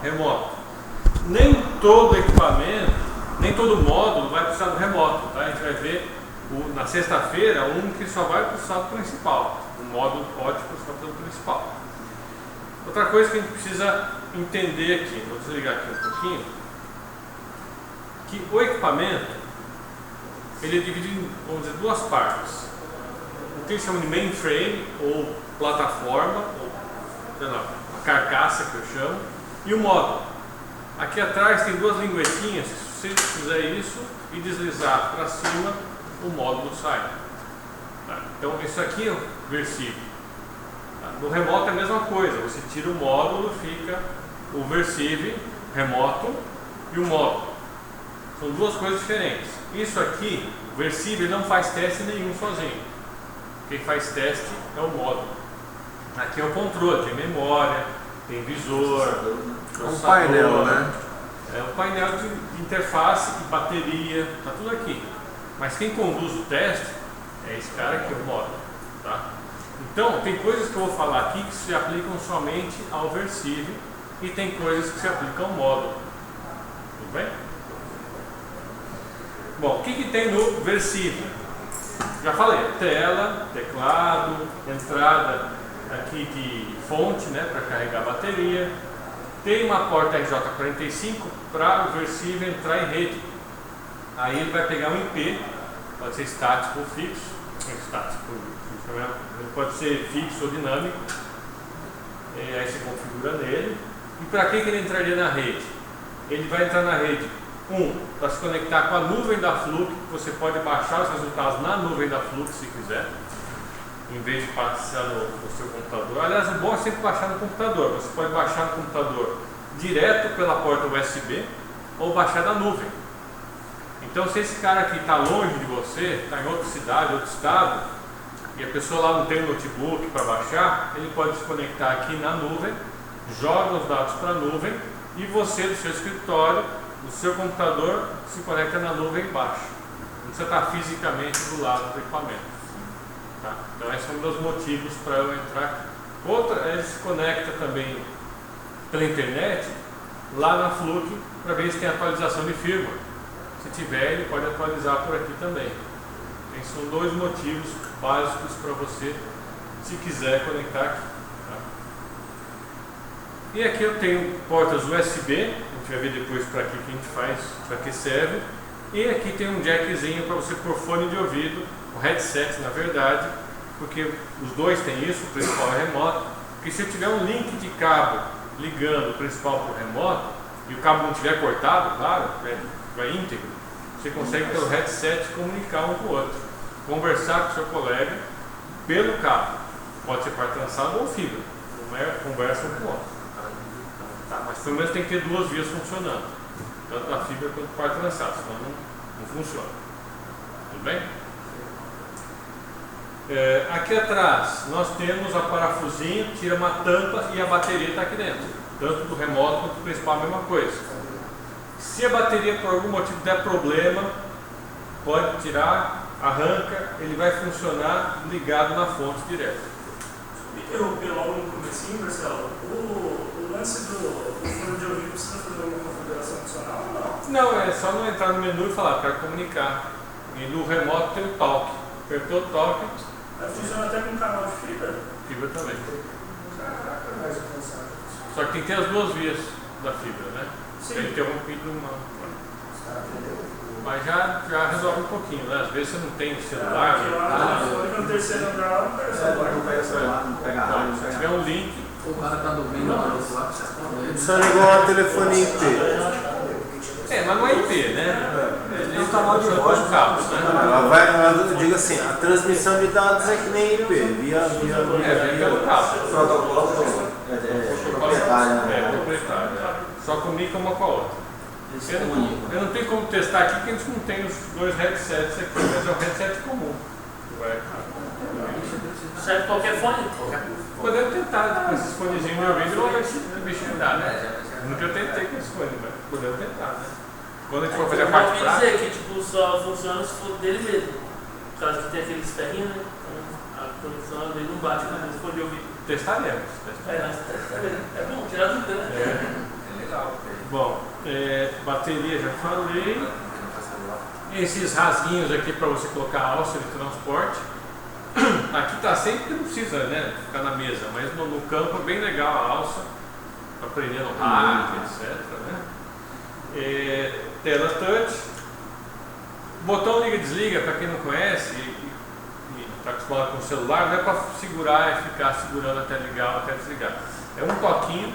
remoto. Nem todo equipamento, nem todo módulo vai precisar do remoto, tá? A gente vai ver na sexta-feira um que só vai para o estado principal. O módulo pode para o estado principal. Outra coisa que a gente precisa entender aqui, vou desligar aqui um pouquinho, que o equipamento ele é dividido em, vamos dizer, duas partes. O que eles chamam de mainframe, ou plataforma, ou sei lá, a carcaça que eu chamo, e o módulo. Aqui atrás tem duas linguetinhas, se você fizer isso e deslizar para cima, o módulo sai. Tá? Então isso aqui é o versível. Tá? No remoto é a mesma coisa, você tira o módulo, fica o versível remoto e o módulo. São duas coisas diferentes. Isso aqui, o versível não faz teste nenhum sozinho. Quem faz teste é o módulo. Aqui é o controle, tem memória, tem visor, um painel, né? É um painel de interface e bateria, está tudo aqui. Mas quem conduz o teste é esse cara aqui, o módulo. Tá? Então, tem coisas que eu vou falar aqui que se aplicam somente ao versível e tem coisas que se aplicam ao módulo. Tudo bem? Bom, o que tem no versível? Já falei, tela, teclado, entrada aqui de fonte, né, para carregar a bateria. Tem uma porta RJ45 para o versível entrar em rede. Aí ele vai pegar um IP, pode ser estático ou fixo. Ele pode ser fixo ou dinâmico. Aí você configura nele. E para que ele entraria na rede? Ele vai entrar na rede para se conectar com a nuvem da Fluke. Você pode baixar os resultados na nuvem da Fluke se quiser, em vez de passar no seu computador. Aliás, o bom é sempre baixar no computador. Você pode baixar no computador direto pela porta USB ou baixar da nuvem. Então, se esse cara aqui está longe de você, está em outra cidade, outro estado, e a pessoa lá não tem um notebook para baixar, ele pode se conectar aqui na nuvem, joga os dados para a nuvem e você do seu escritório, do seu computador, se conecta na nuvem e baixa. Não precisa estar fisicamente do lado do equipamento. Tá? Então esse é um dos motivos para eu entrar aqui. Outra, ele se conecta também pela internet lá na Fluke para ver se tem atualização de firmware. Se tiver, ele pode atualizar por aqui também. Esses são dois motivos básicos para você, se quiser conectar aqui. Tá? E aqui eu tenho portas USB, a gente vai ver depois para que a gente faz, para que serve. E aqui tem um jackzinho para você pôr fone de ouvido, o headset na verdade, porque os dois têm isso, o principal é remoto. Porque se eu tiver um link de cabo ligando o principal para o remoto, e o cabo não estiver cortado, claro, vai íntegro, você consegue pelo headset comunicar um com o outro, conversar com o seu colega pelo cabo, pode ser par trançado ou fibra, conversa um com o outro. Tá, mas pelo menos tem que ter duas vias funcionando, tanto a fibra quanto o par trançado, senão não funciona. Tudo bem? Aqui atrás nós temos a parafusinho, tira uma tampa e a bateria está aqui dentro, tanto do remoto quanto do principal, a mesma coisa. Se a bateria por algum motivo der problema, pode tirar, arranca, ele vai funcionar ligado na fonte direto. Me interromper logo no comecinho, Marcelo. O lance do fone de ouvido precisa fazer uma configuração adicional ou não? Não, é só não entrar no menu e falar, quero comunicar. E no remoto tem o talk. Apertou o talk. Funciona até com canal de fibra? Fibra também. Caraca, mais avançado. Só que tem que ter as duas vias da fibra, né? Sim. Tem que ter interrompido uma. Mas já resolve um pouquinho, né? Às vezes você não tem celular. No terceiro andar, não pega celular. Não pega celular, não pega rádio. Se tiver um link. O cara tá dormindo no outro lado, Isso é igual a telefonia IP. Mas não é IP, né? Ele é um canal de voz, cabos, né? Eu digo assim, a transmissão de dados é que nem IP, via pelo cabo. protocolo proprietário. Proprietário. Só comunica uma com a outra. Eu não tenho como testar aqui porque a gente não tem os dois headsets aqui, mas é um headset comum. Serve qualquer fone? Podemos tentar com esses fonezinhos de ouvido, vamos ver se o bichinho dá, né? Nunca tentei com esse fone, mas podemos tentar, né? Quando a gente for fazer a parte Eu ouvi prática. dizer que tipo, só funciona se for dele mesmo. Por causa que tem aqueles ferrinhos, né? Então a conexão dele não bate com o fone de ouvido. Testaremos. É bom, tirar dúvida, né? É legal. bateria já falei. Esses rasguinhos aqui para você colocar a alça de transporte. Aqui está sempre que não precisa, né, ficar na mesa, mas no campo é bem legal a alça para prender no rack, etc. Né? Tela touch. Botão liga e desliga, para quem não conhece e está acostumado com o celular, não é para segurar e ficar segurando até ligar ou até desligar. É um toquinho,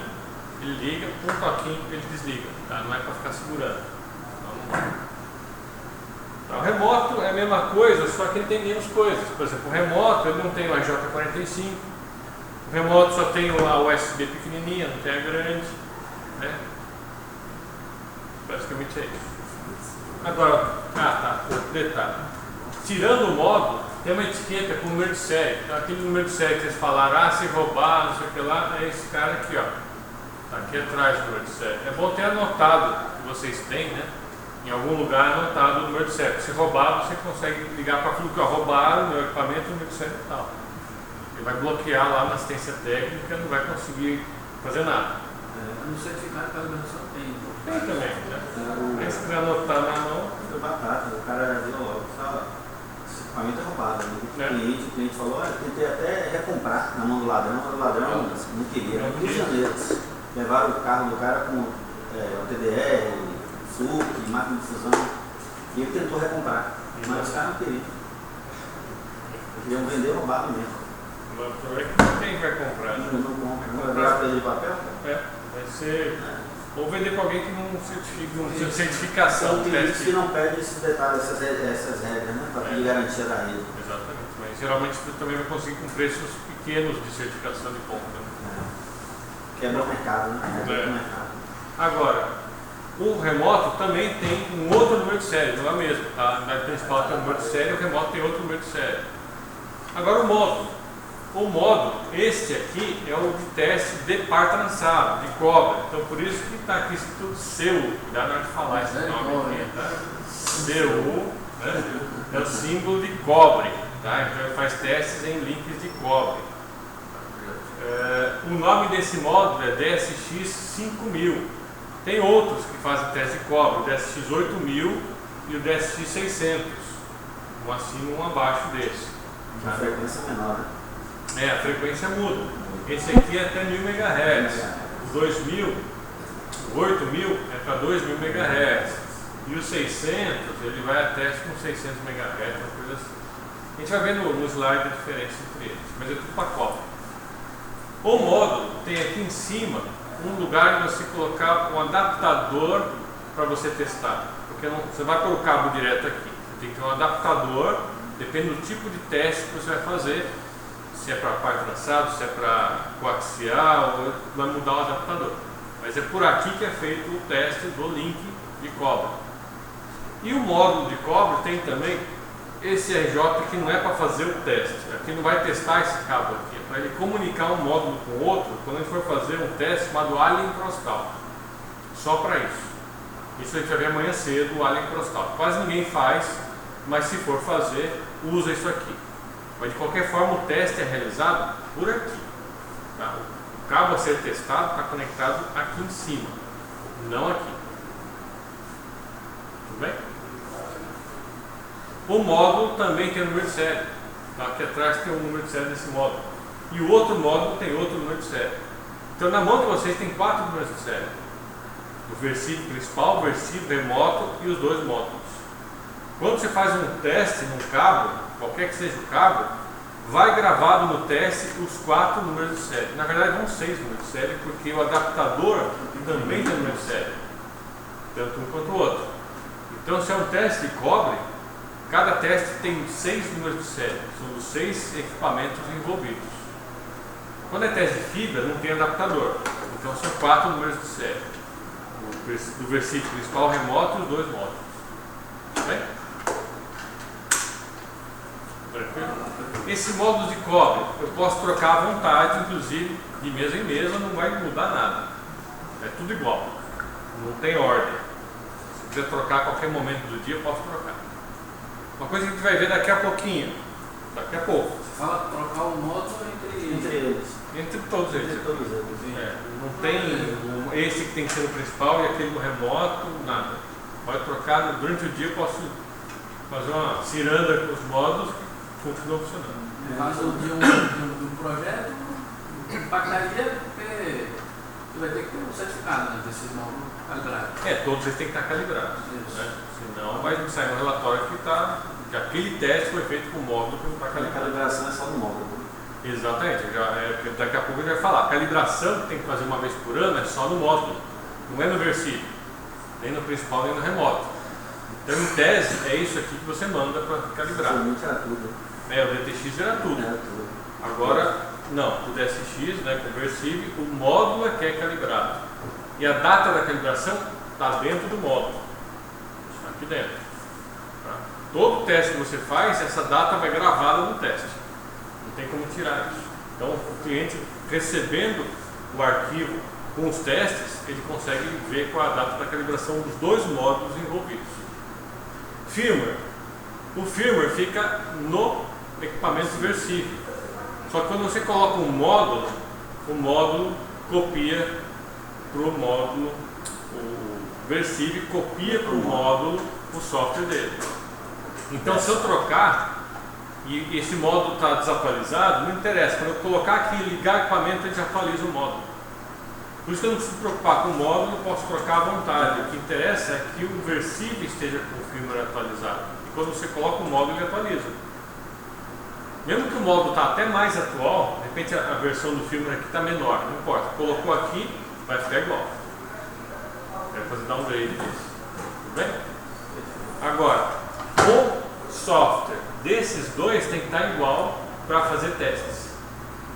ele liga, um toquinho, ele desliga, tá? Não é para ficar segurando. Então, o remoto é a mesma coisa, só que ele tem menos coisas. Por exemplo, o remoto ele não tem o RJ45, o remoto só tem a USB pequenininha, não tem a grande, né? Basicamente é isso. Agora, outro detalhe. Tirando o módulo, tem uma etiqueta com o número de série. Então, aquele número de série que vocês falaram, se roubar, não sei o que lá, é esse cara aqui, ó. Tá aqui atrás do número de série. É bom ter anotado que vocês têm, né? Em algum lugar anotado o número de série. Se roubar, você consegue ligar para aquilo que roubaram o meu equipamento, o número de série e tal. Ele vai bloquear lá na assistência técnica, não vai conseguir fazer nada. No certificado de calibração tem. Tem também, né? Aí se quiser anotar na mão. Foi batata, o cara viu logo, fala, esse equipamento é roubado. O cliente falou, olha, tentei até recomprar na mão do ladrão, o ladrão não queria. No Rio de Janeiro, levaram o carro do cara com o TDR, SUC, máquina de fusão, e ele tentou recomprar, mas os caras não queriam. Queriam vender roubado mesmo. Quem vai comprar? Vai virar para ele de papel? Vai ser. Ou vender para alguém que não certifica, não tem certificação. Tem gente que não pede esses detalhes, essas regras, né? Para pedir garantia da rede. Exatamente, mas geralmente você também vai conseguir com preços pequenos de certificação de ponta. Quebra o mercado, né? Quebra o mercado. Agora, o remoto também tem um outro número de série, não é o mesmo. A unidade principal tem um número de série, o remoto tem outro número de série. Agora o módulo. O módulo, este aqui é o de teste de par trançado, de cobre. Então por isso que está aqui escrito CU. Cuidado na hora de falar esse nome aqui, tá? CU, né? É o símbolo de cobre, tá? Então ele faz testes em links de cobre. O nome desse módulo é DSX 5000. Tem outros que fazem teste de cobre, o DSX 8000 e o DSX 600. Um acima e um abaixo desse. A frequência menor, né? A frequência muda. Esse aqui é até 1000 MHz. O 2000, o 8000 é para 2000 MHz. E o 600, ele vai até com 600 MHz, uma coisa assim. A gente vai ver no slide a diferença entre eles, mas é tudo para cobre. O módulo tem aqui em cima um lugar onde você colocar um adaptador para você testar. Porque você vai pôr o cabo direto aqui. Você tem que ter um adaptador, depende do tipo de teste que você vai fazer. Se é para par trançado, se é para coaxial, vai mudar o adaptador. Mas é por aqui que é feito o teste do link de cobre. E o módulo de cobre tem também esse RJ que não é para fazer o teste. Aqui não vai testar esse cabo aqui, é para ele comunicar um módulo com o outro quando ele for fazer um teste chamado Alien Crosstalk. Só para isso. Isso a gente vai ver amanhã cedo, o Alien Crosstalk. Quase ninguém faz, mas se for fazer, usa isso aqui. Mas de qualquer forma o teste é realizado por aqui. Tá? O cabo a ser testado está conectado aqui em cima, não aqui. Tudo bem? O módulo também tem o número de série. Tá? Aqui atrás tem o número de série desse módulo. E o outro módulo tem outro número de série. Então na mão de vocês tem 4 números de série. O versículo principal, o versículo remoto e os 2 módulos. Quando você faz um teste num cabo, qualquer que seja o cabo, vai gravado no teste os 4 números de série. Na verdade vão 6 números de série, porque o adaptador também tem número de série, tanto um quanto o outro. Então se é um teste de cobre, cada teste tem 6 números de série, são os 6 equipamentos envolvidos. Quando é teste de fibra, não tem adaptador, então são 4 números de série, do versículo principal, remoto e os 2 módulos. Bem? Esse módulo de cobre eu posso trocar à vontade, inclusive de mesa em mesa, não vai mudar nada, é tudo igual, não tem ordem. Se quiser trocar a qualquer momento do dia, eu posso trocar. Uma coisa que a gente vai ver daqui a pouquinho, daqui a pouco. Você fala trocar o módulo entre eles. Entre todos eles. Entre todos eles. Não tem esse que tem que ser o principal e aquele no remoto, nada. Pode trocar, durante o dia eu posso fazer uma ciranda com os módulos que continuam funcionando. No caso de um projeto, impactaria porque você vai ter que ter um certificado, né, desses módulos calibrados. Todos eles têm que estar calibrados. Né? Senão vai sair um relatório que aquele teste foi feito com o módulo que não está A calibrado. calibração é só no módulo. Exatamente, daqui a pouco a gente vai falar. A calibração que tem que fazer uma vez por ano é só no módulo, não é no versículo, nem no principal, nem no remoto. Então, em tese, é isso aqui que você manda para calibrar. Realmente era tudo. O DTX era tudo. Era tudo. Agora, não, o DSX, né, conversível, o módulo é que é calibrado. E a data da calibração está dentro do módulo, aqui dentro. Tá? Todo teste que você faz, essa data vai gravada no teste. Não tem como tirar isso. Então, o cliente recebendo o arquivo com os testes, ele consegue ver qual é a data da calibração dos dois módulos envolvidos. Firmware. O firmware fica no equipamento versível. Só que quando você coloca um módulo, o módulo copia para o módulo, o versível copia para o módulo o software dele. Então, se eu trocar e esse módulo está desatualizado, não interessa. Quando eu colocar aqui e ligar o equipamento, ele já atualiza o módulo. Por isso que eu não preciso me preocupar com o módulo, eu posso trocar à vontade. O que interessa é que o versível esteja com o firmware atualizado. E quando você coloca o módulo, ele atualiza. Mesmo que o módulo está até mais atual, de repente a versão do firmware aqui está menor, não importa. Colocou aqui, vai ficar igual. Vai fazer downgrade disso. Tudo bem? Agora, o software desses dois tem que estar igual para fazer testes.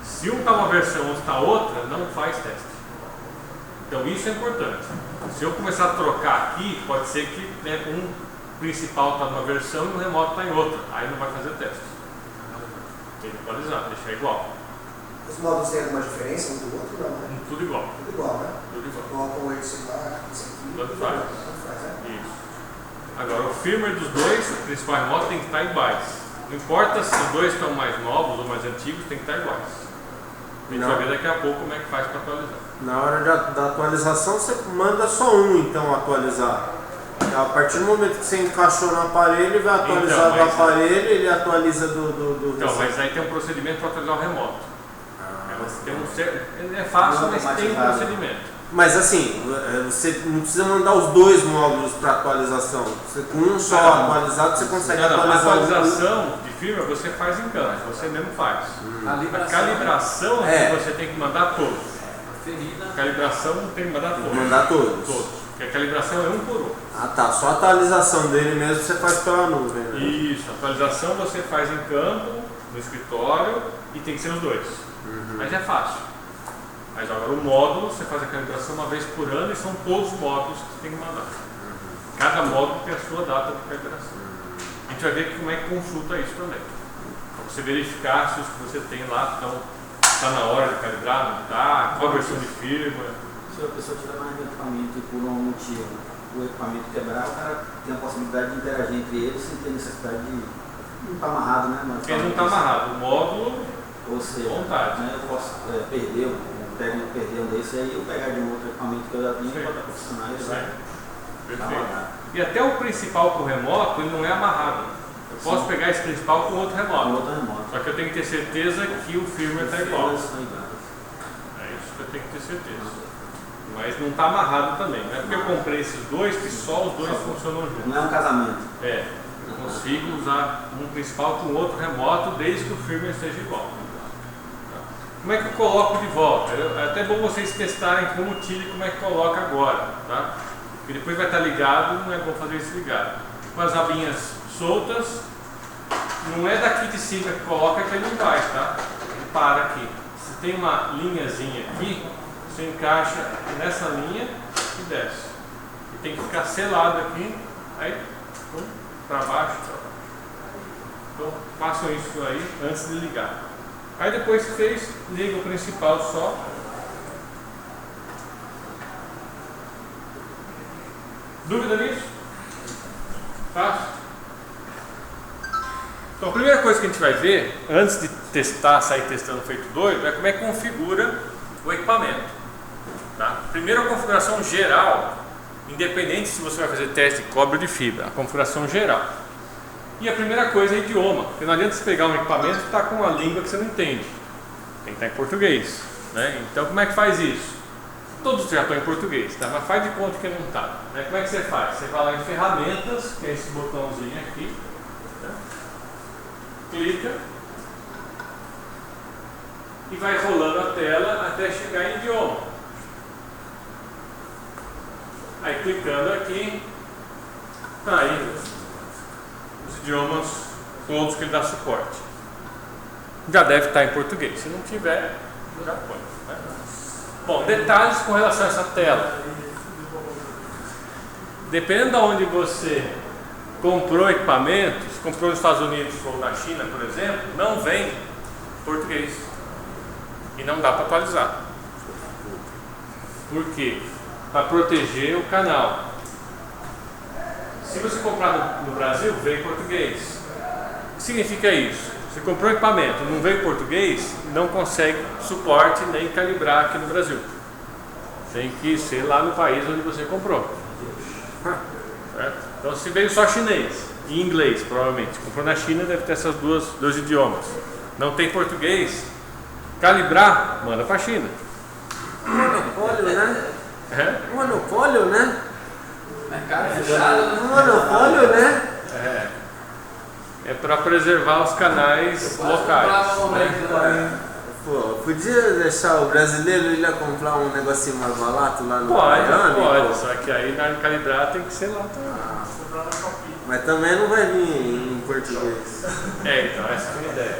Se um está uma versão ou está outra, não faz teste. Então isso é importante. Se eu começar a trocar aqui, pode ser que um principal está numa versão e o remoto está em outra. Aí não vai fazer teste. Tem que atualizar, deixar igual. Os módulos têm alguma diferença um do outro? Não, né? Tudo igual. Tudo igual, né? Tudo igual. Colocam esse lá, esse aqui. Tanto faz. Tanto faz, né? Isso. Agora, o firmware dos dois, o principal e remoto, tem que estar iguais. Não importa se os dois estão mais novos ou mais antigos, tem que estar iguais. A gente vai ver daqui a pouco como é que faz para atualizar. Na hora da atualização, você manda só um, então, atualizar. A partir do momento que você encaixou no aparelho, ele vai atualizar do aparelho, ele atualiza do Então, mas aí tem um procedimento para atualizar o remoto. É fácil, mas tem um procedimento. Mas assim, você não precisa mandar os dois módulos para atualização. Você, com um só atualizado, você consegue atualizar. A atualização de firmware você faz em campo, você mesmo faz. A calibração você tem que mandar todos. A calibração tem que mandar todos. Mandar todos. Todos. Porque a calibração é um por um. Ah tá, só a atualização dele mesmo você faz pela nuvem, né? Isso, a atualização você faz em campo, no escritório, e tem que ser os dois. Mas é fácil. Mas agora o módulo, você faz a calibração uma vez por ano e são todos os módulos que você tem que mandar. Cada módulo tem a sua data de calibração. A gente vai ver como é que consulta isso também. Para você verificar se os que você tem lá está na hora de calibrar, não está, qual a versão de firmware. Se a pessoa tiver mais de equipamento e por um motivo o equipamento quebrar, o cara tem a possibilidade de interagir entre eles sem ter necessidade de. Não está amarrado, né? Porque não está amarrado. O módulo, ou seja, vontade. Né, eu posso perder um desse aí eu pegar de um outro equipamento que eu já tenho para funcionar e vai. Perfeito. E até o principal com o remoto, ele não é amarrado. Eu posso pegar esse principal com outro remoto. Só que eu tenho que ter certeza que o firmware está igual. É isso que eu tenho que ter certeza. Mas não está amarrado também. Não é porque eu comprei esses dois que só os dois funcionam juntos. Não é um casamento. Eu consigo usar um principal com outro remoto desde que o firmware esteja igual. Como é que eu coloco de volta? É até bom vocês testarem como tira e como é que coloca agora, tá? Porque depois vai estar ligado, não é bom fazer isso ligado. Com as abinhas soltas, não é daqui de cima que coloca que ele não vai, tá? Ele para aqui. Se tem uma linhazinha aqui, você encaixa nessa linha e desce. E tem que ficar selado aqui, aí para baixo, Então façam isso aí antes de ligar. Aí depois que fez, liga o principal só. Dúvida nisso? Fácil? Então a primeira coisa que a gente vai ver, antes de testar, sair testando feito doido, é como é que configura o equipamento. Tá? Primeiro a configuração geral, independente se você vai fazer teste de cobre ou de fibra, a configuração geral. E a primeira coisa é idioma, porque não adianta você pegar um equipamento que está com uma língua que você não entende, tem que estar em português. Né? Então como é que faz isso? Todos já estão em português, tá? Mas faz de conta que não está. Né? Como é que você faz? Você vai lá em ferramentas, que é esse botãozinho aqui, né? Clica e vai rolando a tela até chegar em idioma. Aí clicando aqui, tá aí os idiomas todos que ele dá suporte. Já deve estar em português, se não tiver, já põe. Né? Bom, detalhes com relação a essa tela. Dependendo de onde você comprou equipamentos, comprou nos Estados Unidos ou na China, por exemplo, não vem português. E não dá para atualizar. Por quê? Para proteger o canal. Se você comprar no Brasil, vem português. O que significa isso? Você comprou equipamento, não veio português, não consegue suporte nem calibrar aqui no Brasil. Tem que ser lá no país onde você comprou. Certo? Então se veio só chinês e inglês, provavelmente. Comprou na China, deve ter esses dois idiomas. Não tem português, calibrar, manda para a China. Monopólio, né? É? Monopólio, né? Mercado fechado. Monopólio, né? É para preservar os canais locais. Pô, podia deixar o brasileiro ele ia comprar um negocinho mais barato lá no Pode, pô. só que aí na hora de calibrar tem que ser lá também. Comprar na Shopee. Mas também não vai vir em português. Então essa é a minha ideia.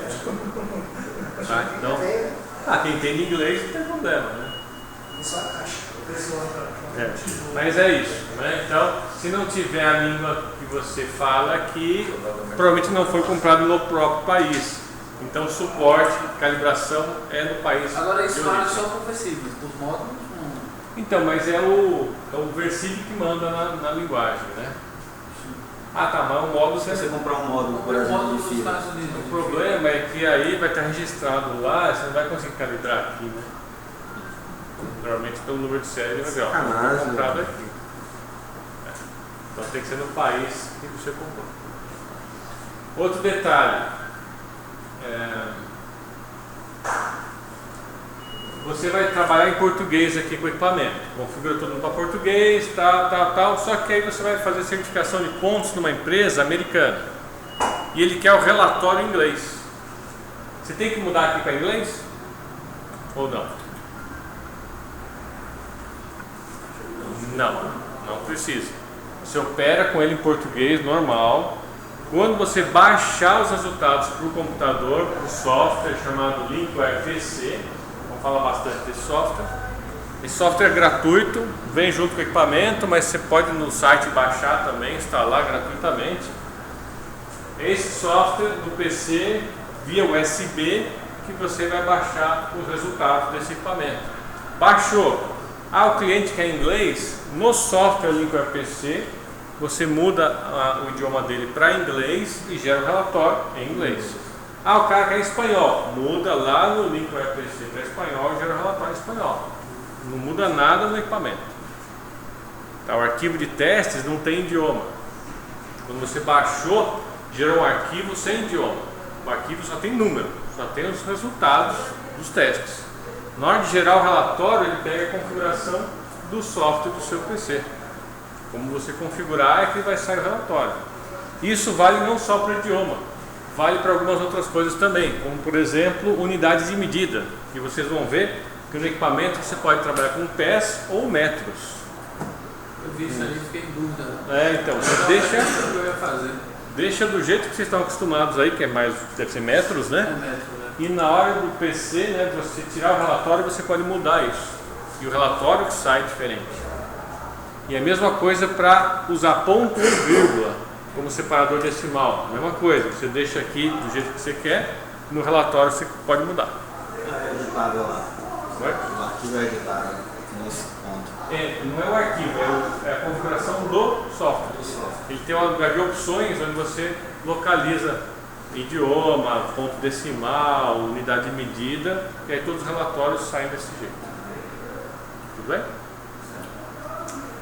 Tá? Então, quem entende inglês não tem problema, né? Só a caixa. Mas é isso, né? Então, se não tiver a língua que você fala aqui, provavelmente não foi comprado no próprio país. Então, suporte, calibração é no país. Agora isso de vale origem. só para versículos, os módulos não. Então, mas é o versículo que manda na linguagem, né? Mas o módulo Se você você comprar um módulo, por O exemplo, módulo de dos fibra, Estados Unidos. O problema é que aí vai estar registrado lá, você não vai conseguir calibrar aqui, né? Normalmente pelo número de série ele vai ver, ó, Sacanagem, foi comprado né? aqui. Então tem que ser no país que você comprou. Outro detalhe. Você vai trabalhar em português aqui com o equipamento. Configura todo mundo para português, tal. Só que aí você vai fazer certificação de pontos numa empresa americana. E ele quer o relatório em inglês. Você tem que mudar aqui para inglês? Ou não? Não precisa. Você opera com ele em português normal. Quando você baixar os resultados para o computador, para o software chamado Linkware PC, vamos falar bastante desse software. Esse software é gratuito, vem junto com o equipamento, mas você pode no site baixar também, instalar gratuitamente. Esse software do PC via USB que você vai baixar os resultados desse equipamento. Baixou. O cliente quer inglês, no software Linkware PC você muda o idioma dele para inglês e gera o relatório em inglês. O cara quer espanhol, muda lá no Linkware PC para espanhol e gera o relatório em espanhol. Não muda nada no equipamento. Tá, o arquivo de testes não tem idioma. Quando você baixou, gerou um arquivo sem idioma. O arquivo só tem número, só tem os resultados dos testes. Na hora de gerar o relatório, ele pega a configuração do software do seu PC. Como você configurar é que vai sair o relatório. Isso vale não só para o idioma, vale para algumas outras coisas também, como por exemplo unidades de medida, que vocês vão ver que no equipamento você pode trabalhar com pés ou metros. Eu vi isso ali e fiquei em dúvida. Então você O que eu ia fazer? deixa do jeito que vocês estão acostumados aí, que é mais, deve ser metros, né? É metro, né? E na hora do PC, né, você tirar o relatório, você pode mudar isso. E o relatório que sai diferente. E a mesma coisa para usar ponto ou vírgula como separador decimal. A mesma coisa, você deixa aqui do jeito que você quer, no relatório você pode mudar. é editável lá. Vai? O arquivo é editável nesse ponto. Não é o arquivo, é a configuração do software. Ele tem uma gama de opções onde você localiza idioma, ponto decimal, unidade de medida, e aí todos os relatórios saem desse jeito. Tudo bem?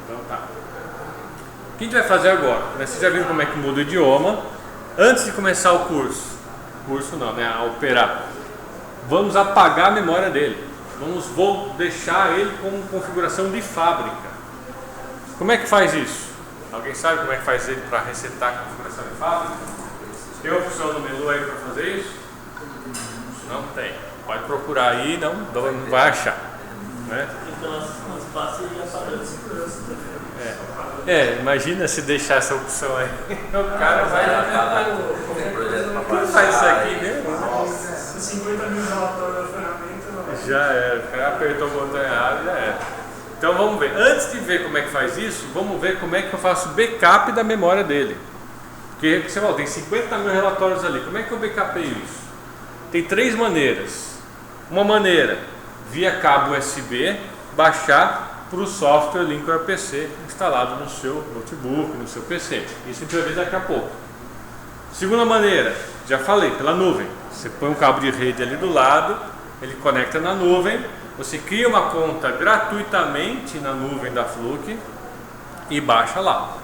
Então tá. O que a gente vai fazer agora? Vocês já viram como é que muda o idioma. Antes de começar o curso não, né? A operar, vamos apagar a memória dele. Vou deixar ele com configuração de fábrica. Como é que faz isso? Alguém sabe como é que faz ele para resetar a configuração de fábrica? Tem opção no menu aí para fazer isso? Não tem. Pode procurar aí, não vai achar. Né? Então, as pastas já apagando segurança também. Imagina se deixar essa opção aí. O cara vai. Quem faz isso aqui mesmo? Nossa, 50 mil relatórios da ferramenta não. Já era, o cara apertou o botão errado, já era. Então vamos ver. Antes de ver como é que faz isso, vamos ver como é que eu faço backup da memória dele. Porque você fala, tem 50 mil relatórios ali. Como é que eu backupei isso? Tem 3 maneiras. Uma maneira, via cabo USB, baixar para o software Linker PC instalado no seu notebook, no seu PC. Isso a gente vai ver daqui a pouco. Segunda maneira, já falei, pela nuvem. Você põe um cabo de rede ali do lado, ele conecta na nuvem, você cria uma conta gratuitamente na nuvem da Fluke e baixa lá.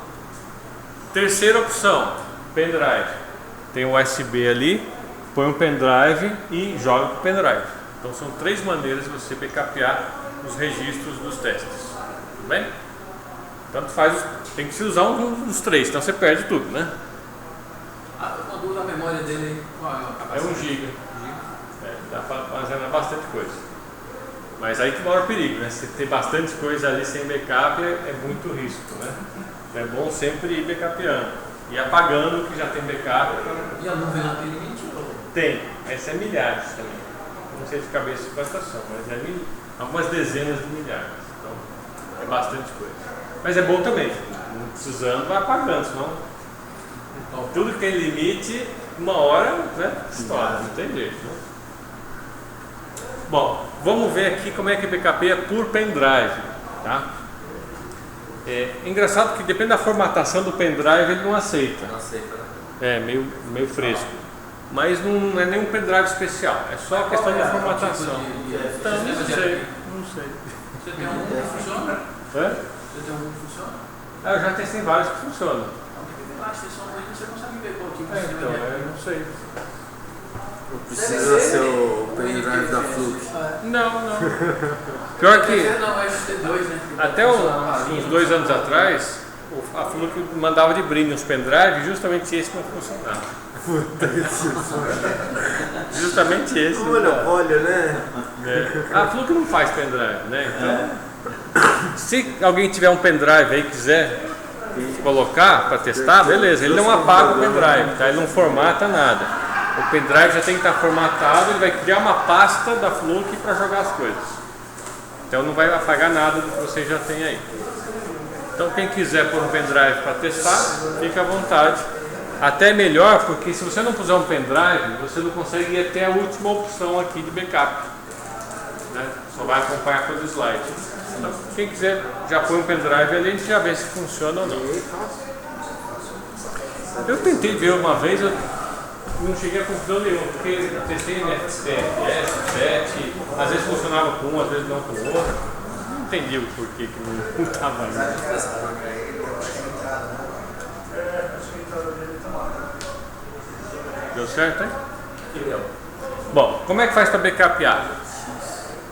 Terceira opção, pendrive. Tem um USB ali, põe um pendrive e joga para o pendrive. Então são 3 maneiras de você backupear os registros dos testes. Tudo bem? Tanto faz, tem que se usar um dos 3, senão você perde tudo, né? Quando usa a memória dele, qual é a É capacidade? 1 GB. Dá para fazer bastante coisa. Mas aí que mora o perigo, né? Se ter bastante coisa ali sem backup é muito risco, né? É bom sempre ir backupeando e apagando o que já tem backup. E a nuvem não tem limite? Tem, essa é milhares também. Não sei de cabeça de quantas são, mas é algumas dezenas de milhares. Então é bastante coisa. Mas é bom também, não precisando, vai apagando, senão tudo que tem limite, uma hora, né? Estoura, não tem jeito, né? Bom, vamos ver aqui como é que backupeia por pendrive, tá? É engraçado que depende da formatação do pendrive, ele não aceita. Não aceita, né? É meio fresco. Mas não é nenhum pendrive especial, é só a questão da formatação. Então, não sei. Você tem um que funciona? É? Você tem um que funciona? Eu já testei vários que funcionam. Lá, vocês são ruins, você consegue ver qual tipo Então, eu não sei. Precisa ser o pendrive da Fluke. Não. Pior que Não, é ST2, né? até uns 2 anos atrás, a Fluke mandava de brinde uns pendrive, justamente esse não funcionava. Justamente esse. Olha, né? A Fluke não faz pendrive, né? Então, se alguém tiver um pendrive aí e quiser colocar para testar, beleza. Ele não apaga o pendrive, tá? Ele não formata nada. O pendrive já tem que estar formatado, ele vai criar uma pasta da Fluke para jogar as coisas. Então não vai apagar nada do que você já tem aí. Então quem quiser pôr um pendrive para testar, fica à vontade. Até melhor, porque se você não puser um pendrive, você não consegue ir até a última opção aqui de backup, né? Só vai acompanhar pelo slide. Então, quem quiser já põe um pendrive ali, a gente já vê se funciona ou não. Eu tentei ver uma vez, eu não cheguei a conclusão nenhuma, porque eu testei NFS, SET, às vezes funcionava com um, às vezes não com o outro. Não entendi o porquê que não estava indo. Acho que a entrada dele tá lá. Deu certo, hein? Bom, como é que faz para backupear?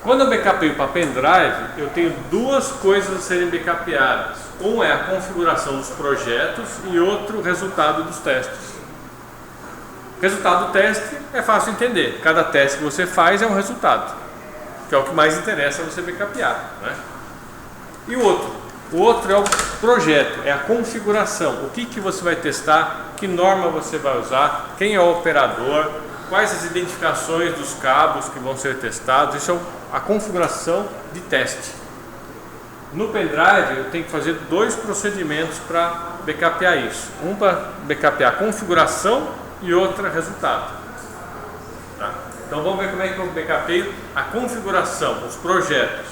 Quando eu backupeio para pendrive, eu tenho 2 coisas a serem backupeadas. Um é a configuração dos projetos e outro o resultado dos testes. Resultado do teste é fácil de entender. Cada teste que você faz é um resultado, que é o que mais interessa você backupear, né? E o outro é o projeto, é a configuração. O que você vai testar, que norma você vai usar, quem é o operador, quais as identificações dos cabos que vão ser testados. Isso é a configuração de teste. No pendrive eu tenho que fazer 2 procedimentos para backupear isso. Um para backupear a configuração e outra resultado. Tá? Então vamos ver como é que eu backupeio a configuração, os projetos.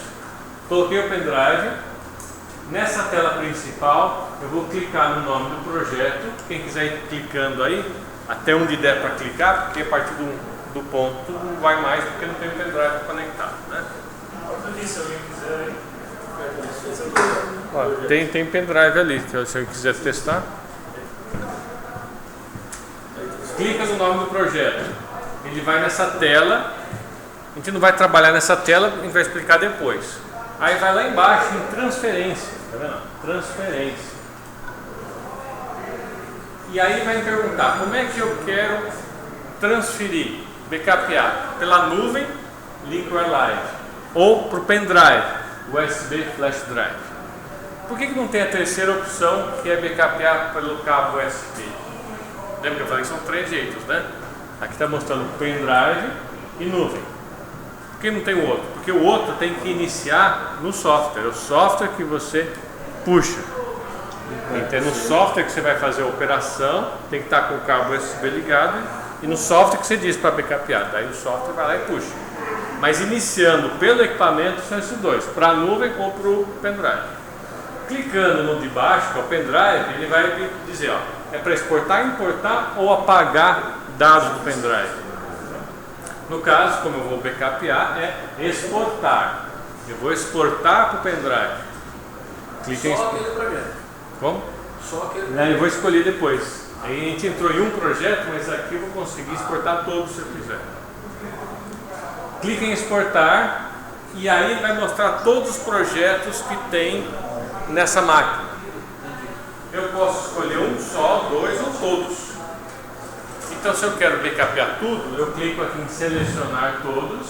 Coloquei o pendrive. Nessa tela principal eu vou clicar no nome do projeto. Quem quiser ir clicando aí, até onde der para clicar, porque a partir do ponto não vai mais porque não tem o pendrive conectado, né? Se alguém quiser aí. Ó, tem pendrive ali, se alguém quiser testar. Clica no nome do projeto. Ele vai nessa tela. A gente não vai trabalhar nessa tela, a gente vai explicar depois. Aí vai lá embaixo em transferência, tá vendo? Transferência. E aí vai me perguntar, como é que eu quero transferir, backupear? Pela nuvem, Liquor Live, ou para o pendrive, USB Flash Drive. Por que não tem a terceira opção, que é backupear pelo cabo USB? Lembra que eu falei que são 3 jeitos, né? Aqui está mostrando pendrive e nuvem. Por que não tem o outro? Porque o outro tem que iniciar no software. O software que você puxa. Então, no software que você vai fazer a operação, tem que estar com o cabo USB ligado. E no software que você diz para backupear. Daí o software vai lá e puxa. Mas iniciando pelo equipamento são esses dois. Para a nuvem ou para o pendrive. Clicando no de baixo, que é o pendrive, ele vai dizer, ó, é para exportar, importar ou apagar dados do pendrive. No caso, como eu vou backupear, é exportar. Eu vou exportar para o pendrive. Clique em exportar. Aquele projeto. Como? Só aquele Eu projeto. vou escolher depois. Aí a gente entrou em um projeto, mas aqui eu vou conseguir exportar todos se eu quiser. Clique em exportar e aí vai mostrar todos os projetos que tem nessa máquina. Eu posso escolher um só, 2 ou todos. Então, se eu quero backupear tudo, eu clico aqui em selecionar todos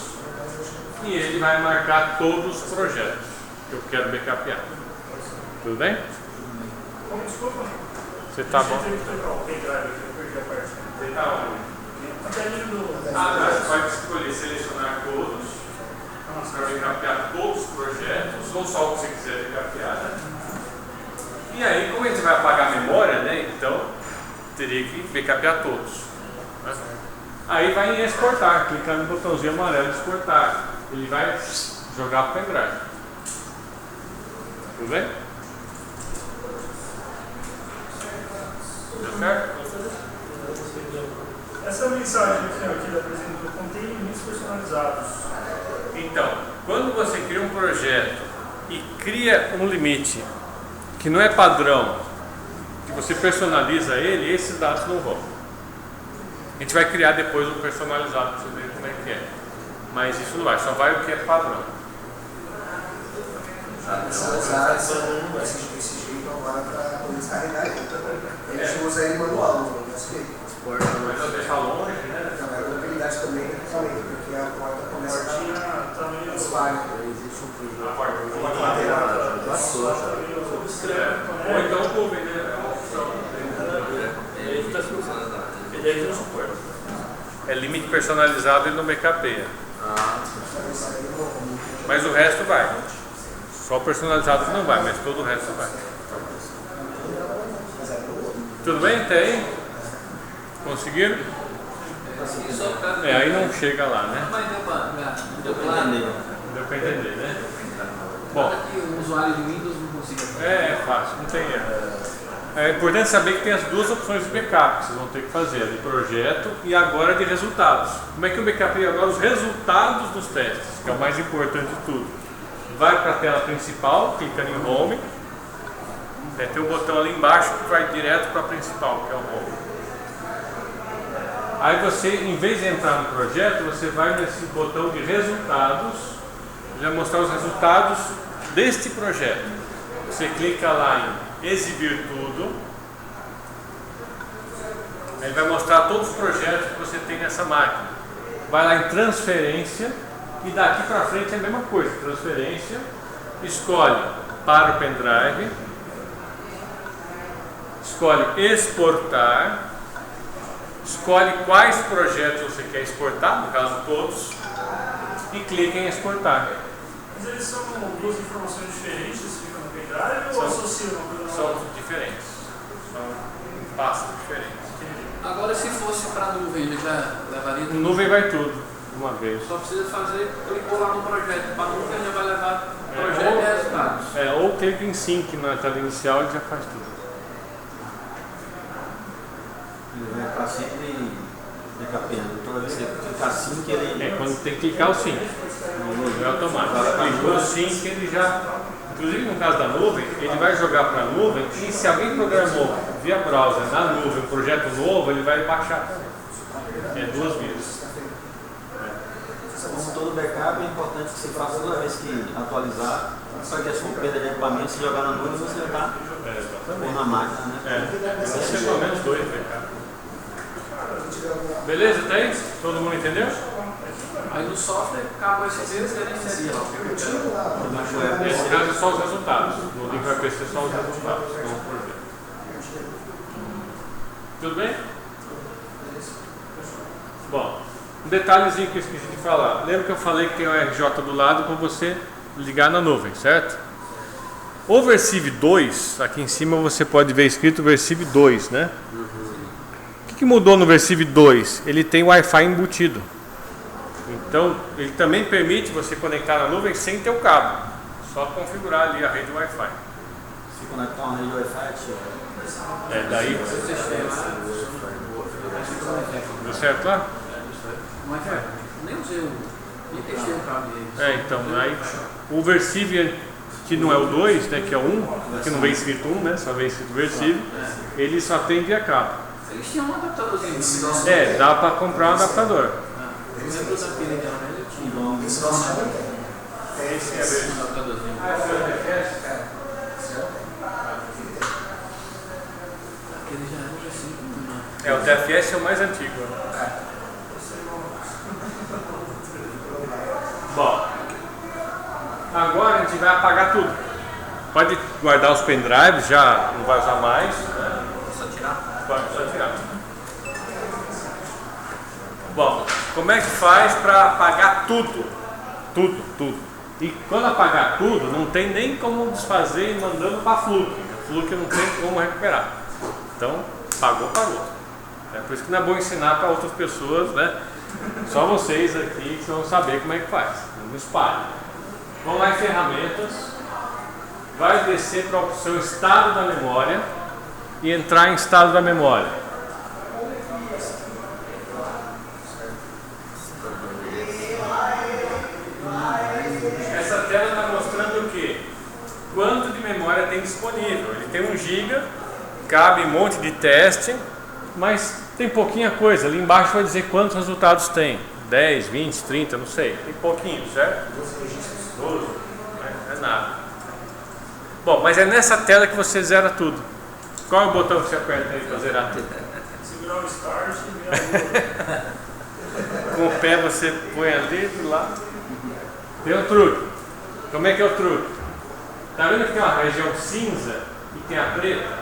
e ele vai marcar todos os projetos que eu quero backupear. Tudo bem? Como desculpa? Você tá bom? Tem que trocar o pendrive aqui, eu perdi a parte. Você tá onde? Até ali do. Tá, você pode escolher selecionar todos para backupear todos os projetos ou só o que você quiser backupear, né? E aí, como a gente vai apagar a memória, né? Então, teria que backupear todos. Né? Aí vai em exportar, clicar no botãozinho amarelo de exportar. Ele vai jogar para o pendrive. Tudo bem? Deu certo? Essa mensagem aqui da apresentação contém limites personalizados. Então, quando você cria um projeto e cria um limite que não é padrão, que você personaliza ele, esses dados não vão. A gente vai criar depois um personalizado para você ver como é que é. Mas isso não vai, só vai o que é padrão. Esse jeito agora para poder descarregar ele. A gente usa ele manual no nosso jeito. Mas eu deixar longe, né? Não, é mobilidade também, principalmente, porque a porta começa a Tinha tamanho. espalhar. A porta. Ou então o nuvem, né? É uma opção. Ele deve ter um suporte. É limite personalizado e não backupeia. Mas o resto vai. Só o personalizado que não vai, mas todo o resto vai. Tudo bem até aí? Conseguiram? Aí não chega lá, né? Mas deu pra Entendeu? Deu para entender, né? Bom, que o usuário de Windows não consiga fazer. é fácil, não tem erro. É importante saber que tem as duas opções de backup que vocês vão ter que fazer, a de projeto e agora de resultados. Como é que eu backupeio agora os resultados dos testes, que é o mais importante de tudo. Vai para a tela principal, clicando em Home. Tem um botão ali embaixo que vai direto para a principal, que é o Home. Aí você, em vez de entrar no projeto, você vai nesse botão de resultados. Ele vai mostrar os resultados deste projeto. Você clica lá em exibir tudo. Ele vai mostrar todos os projetos que você tem nessa máquina. Vai lá em transferência e daqui para frente é a mesma coisa. Transferência, escolhe para o pendrive, escolhe exportar, escolhe quais projetos você quer exportar, no caso todos, e clica em exportar. Mas eles são duas informações diferentes que ficam no pendrive ou associam uma coisa na São outra? diferentes, são passos diferentes. Agora, se fosse para nuvem, ele já levaria No nuvem vai tudo, de uma vez. Só precisa fazer, clicou lá no projeto. Para nuvem já vai levar É, projeto ou- e resultados. Ou clica em sync na tela inicial e já faz tudo. Ele vai ficar sempre decapendo. Toda vez que você clicar sim, que ele. É quando tem que clicar o sim. Não é automático. Clicou o sim que ele já. Inclusive no caso da nuvem, ele vai jogar para a nuvem e se alguém programou via browser na nuvem um projeto novo, ele vai baixar. É 2 vezes. Como todo backup, é importante que você faça toda vez que atualizar, só que a sua perda de equipamento, se jogar na nuvem, você está ou na máquina, né? Vai ser pelo menos 2 backup. Beleza, tem? Todo mundo entendeu? Aí no software, acabou esse vez, ele inserir lá. Nesse caso é só os resultados. No link vai aparecer só os resultados, não o projeto. Tudo bem? Bom, um detalhezinho que eu esqueci de falar. Lembra que eu falei que tem o RJ do lado para você ligar na nuvem, certo? O Versive 2, aqui em cima você pode ver escrito Versive 2, né? O que mudou no Versive 2? Ele tem Wi-Fi embutido. Então, ele também permite você conectar na nuvem sem ter o cabo. Só configurar ali a rede Wi-Fi. Se conectar uma rede Wi-Fi, Daí. Deu certo lá? Mas nem usei o. Nem testei o cabo dele. Então, aí o Versive, que não é o 2, né, que é o 1, que não vem escrito 1, né, só vem escrito Versive, ele só tem via cabo. Eles tinham um adaptadorzinho. Dá para comprar um adaptador. Eu lembro da pilha dela, né? Eu tinha. Esse é mesmo. Um adaptadorzinho. Aquele já era assim. O TFS é o mais antigo. Bom, agora a gente vai apagar tudo. Pode guardar os pendrives, já não vai usar mais. só tirar. Pode só tirar. Bom, como é que faz para apagar tudo? Tudo. E quando apagar tudo, não tem nem como desfazer e mandando para a Fluke. A Fluke não tem como recuperar. Então, pagou. É por isso que não é bom ensinar para outras pessoas, né? Só vocês aqui que vão saber como é que faz. Não espalhe. Vão lá em ferramentas, vai descer para a opção estado da memória e entrar em estado da memória. Essa tela está mostrando o quê? Quanto de memória tem disponível. Ele tem 1 GB, cabe um monte de teste, mas tem pouquinha coisa. Ali embaixo vai dizer quantos resultados tem. 10, 20, 30, não sei. Tem pouquinho, certo? 12. Não é nada. Bom, mas é nessa tela que você zera tudo. Qual é o botão que você aperta aí para zerar tudo? Segurar o start e virar Com o pé você põe ali do lado. Tem um truque. Como é que é o truque? Tá vendo que tem uma região cinza e tem a preta?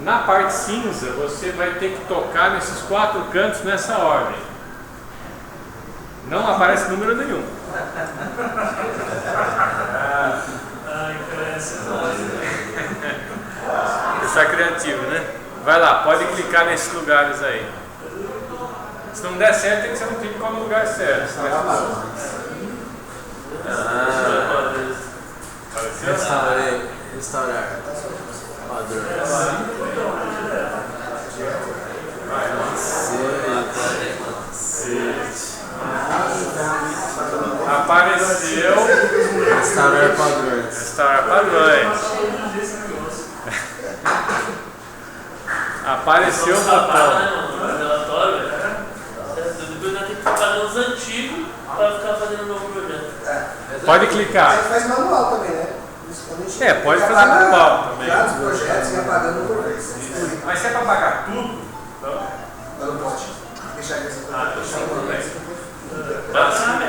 Na parte cinza você vai ter que tocar nesses 4 cantos nessa ordem. Não aparece número nenhum. Isso é criativo, né? Vai lá, pode clicar nesses lugares aí. Se não der certo, tem que ser um clique no lugar certo. Restaurar. Apareceu. Restaurar padrões. Restaurar padrões. Apareceu o botão. Depois nós temos que pagar os antigos para ficar fazendo um novo projeto. Pode clicar. Faz manual também, né? Pode fazer manual também. Vários projetos e apagando por vez. Mas se é para pagar tudo, Mas não pode. Deixar essa coisa. tudo bem.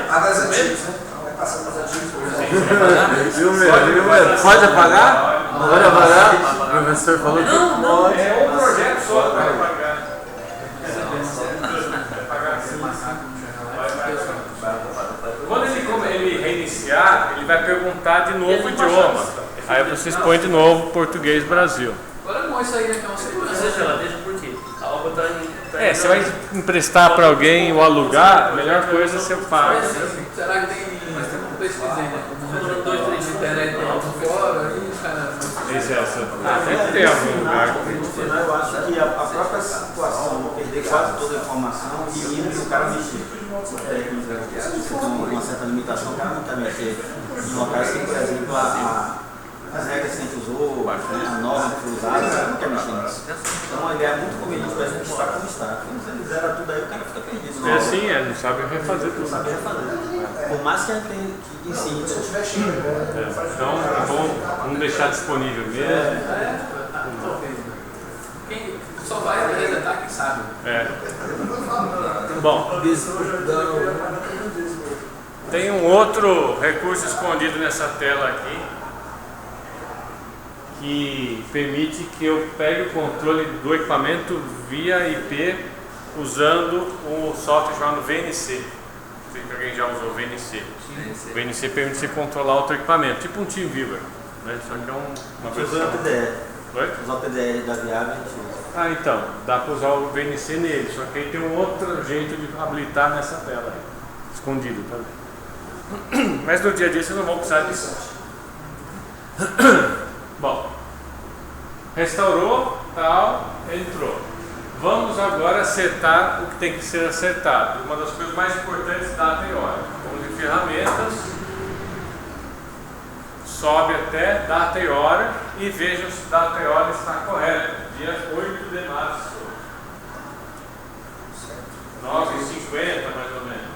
Paga as antigas, né? Vai passando as antigas. Viu, meu? Pode apagar? Pode apagar? O professor falou que pode. É um projeto só para pagar. Quando ele reiniciar, ele vai perguntar de novo o idioma. Aí vocês põem de novo português Brasil. Agora é bom isso aí, né? Que é uma segurança. Deixa por quê? A obra tá em. Você vai emprestar para alguém ou alugar, a melhor coisa é você paga. Será que tem. Mas tem como pesquisar, né? Como 2, 3 internet fora, aí, cara. sei se é essa. Deve ter algum lugar. No final, eu acho que a própria situação, perder quase toda a informação e o cara mexer. O técnico, você tem uma certa limitação, o cara não quer mexer em locais que, por exemplo, as regras que a gente usou, a norma que foi usada, o cara não quer mexer nisso. Então a ideia é muito conveniente para a gente estar como está. Quando você zera tudo aí, o cara fica perdido. É assim, não sabe refazer tudo. Não sabe refazer. Por mais que a gente tenha que ensinar. Se eu tiver xícara, Então é bom, vamos deixar disponível mesmo. Quem só vai resetar quem sabe. Bom, tem um outro recurso escondido nessa tela aqui que permite que eu pegue o controle do equipamento via IP usando um software chamado VNC. Não sei se alguém já usou o VNC. O VNC permite você controlar outro equipamento, tipo um TeamViewer, né? Só que é uma versão. Usando o PDR. Oi? Usar o PDR da Viável, a gente usa. Então, dá para usar o VNC nele, só que aí tem um outro jeito de habilitar nessa tela aí, escondido também. Mas no dia a dia vocês não vão precisar disso. Bom, restaurou, tal, entrou. Vamos agora acertar o que tem que ser acertado. Uma das coisas mais importantes é data e hora. Vamos em ferramentas, sobe até data e hora e veja se data e hora está correta. Dia 8 de março. 9h50 mais ou menos.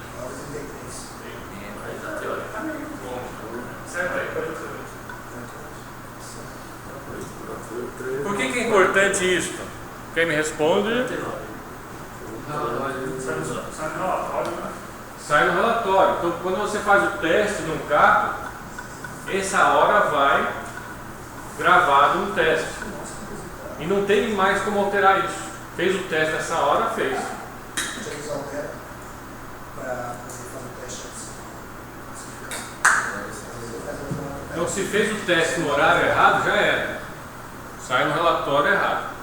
9h33. Certo aí. Por que é importante isso? Quem me responde? Sai no relatório. Então, quando você faz o teste num carro, essa hora vai gravado no teste. E não tem mais como alterar isso. Fez o teste nessa hora, fez. Já eles alteram para poder fazer o teste antes. Então, se fez o teste no horário errado, já era. Sai no relatório errado.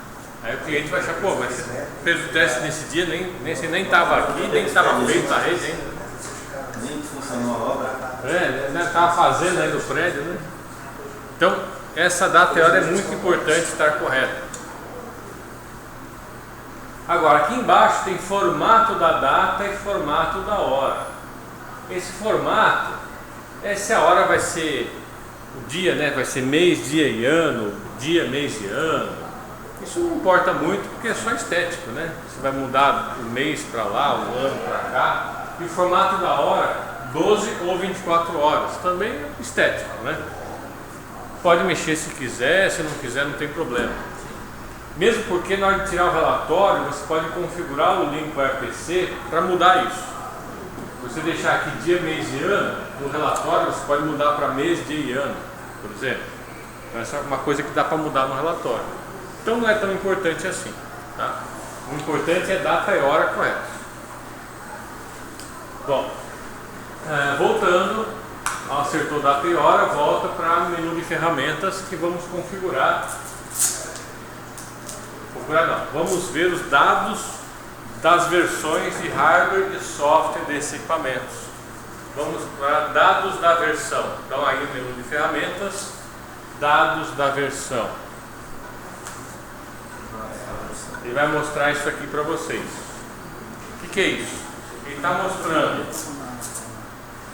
Aí o cliente vai achar, pô, mas você fez o teste nesse dia, nem estava aqui, nem estava feito a rede ainda. Nem funcionou a obra. Estava fazendo aí no prédio, né? Então, essa data e hora é muito importante estar correta. Agora, aqui embaixo tem formato da data e formato da hora. Esse formato, essa hora vai ser o dia, né? Vai ser mês, dia e ano, dia, mês e ano. Isso não importa muito porque é só estético, né? Você vai mudar o mês para lá, o ano para cá. E o formato da hora, 12 ou 24 horas, também é estético, né? Pode mexer se quiser, se não quiser não tem problema. Mesmo porque na hora de tirar o relatório, você pode configurar o link para RPC para mudar isso. Você deixar aqui dia, mês e ano, no relatório você pode mudar para mês, dia e ano, por exemplo. Então essa é uma coisa que dá para mudar no relatório. Então não é tão importante assim, tá? O importante é data e hora correta. Bom, voltando, acertou data e hora, volta para o menu de ferramentas que vamos configurar. Vamos ver os dados das versões de hardware e software desses equipamentos. Vamos para dados da versão. Então aí no menu de ferramentas, dados da versão. Ele vai mostrar isso aqui para vocês. O que é isso? Ele está mostrando,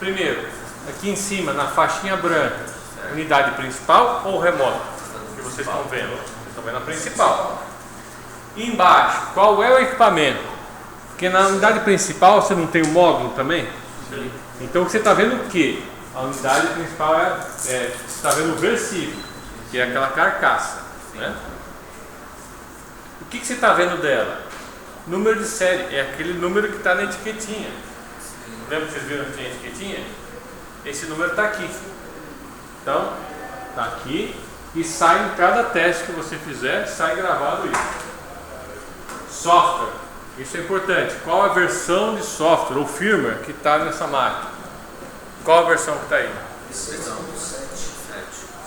primeiro, aqui em cima, na faixinha branca, unidade principal ou remota, que vocês estão vendo. Vocês estão vendo a principal. E embaixo, qual é o equipamento? Porque na unidade principal você não tem o módulo também? Sim. Então você está vendo o que? A unidade principal você está vendo o versículo, que é aquela carcaça, né? O que você está vendo dela? Número de série, é aquele número que está na etiquetinha. Lembra que vocês viram que tinha etiquetinha? Esse número está aqui. Então, está aqui e sai em cada teste que você fizer, sai gravado isso. Software, isso é importante. Qual a versão de software ou firmware que está nessa máquina? Qual a versão que está aí? 6.7.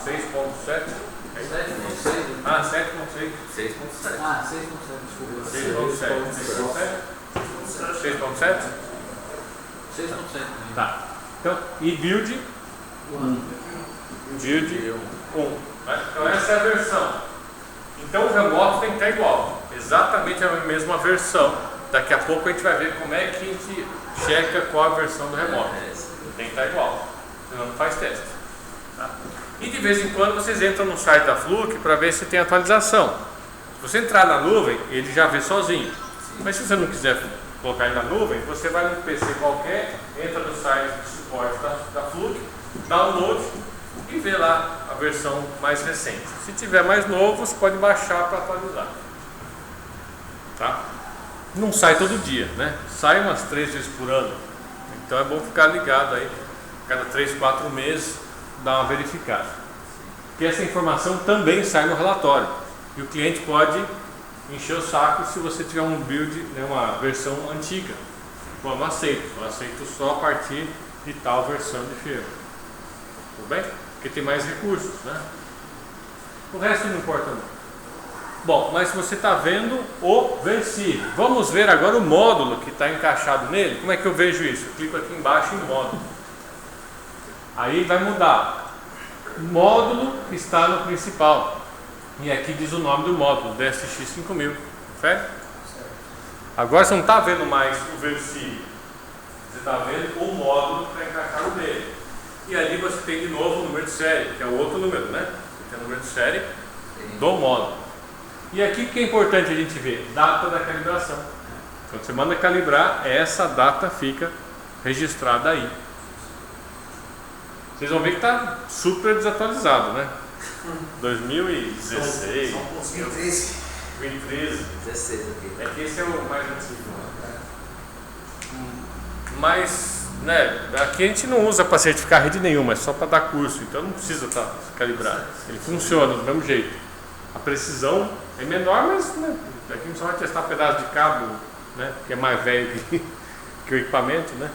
6.7? Ah, 7.6. 6.7. Ah, 6.7, desculpa. 6.7. 6.7? 6.7. Tá. Então, e build? Build 1. Né? Então essa é a versão. Então o remoto tem que estar igual, exatamente a mesma versão. Daqui a pouco a gente vai ver como é que a gente checa qual a versão do remoto. Tem que estar igual, senão não faz teste. Tá? E de vez em quando vocês entram no site da Fluke para ver se tem atualização. Se você entrar na nuvem, ele já vê sozinho. Mas se você não quiser colocar ele na nuvem, você vai num PC qualquer, entra no site de suporte da Fluke, download e vê lá a versão mais recente. Se tiver mais novo, você pode baixar para atualizar. Tá? Não sai todo dia, né? Sai umas 3 vezes por ano. Então é bom ficar ligado aí, cada 3, 4 meses, dar uma verificada. Porque essa informação também sai no relatório. E o cliente pode encher o saco se você tiver um build, né, uma versão antiga. Pô, não aceito, eu aceito só a partir de tal versão de firma. Tudo bem? Porque tem mais recursos, né? O resto não importa muito. Bom, mas você está vendo o Versive. Vamos ver agora o módulo que está encaixado nele. Como é que eu vejo isso? Eu clico aqui embaixo em módulo. Aí vai mudar. O módulo está no principal. E aqui diz o nome do módulo, DSX 5000. Confere? Agora você não está vendo mais o Versive. Você está vendo o módulo que está encaixado nele. E ali você tem de novo o número de série, que é o outro número, né? Você tem o número de série do módulo. E aqui o que é importante a gente ver? Data da calibração. Quando você manda calibrar, essa data fica registrada aí. Vocês vão ver que está super desatualizado, né? 2016, 2013. 2013. 16 aqui. É que esse é o mais antigo. Mas, né, aqui a gente não usa para certificar rede nenhuma, é só para dar curso, então não precisa estar calibrado. Ele funciona do mesmo jeito. A precisão é menor, mas né, aqui a gente só vai testar pedaço de cabo, né, que é mais velho que o equipamento, né?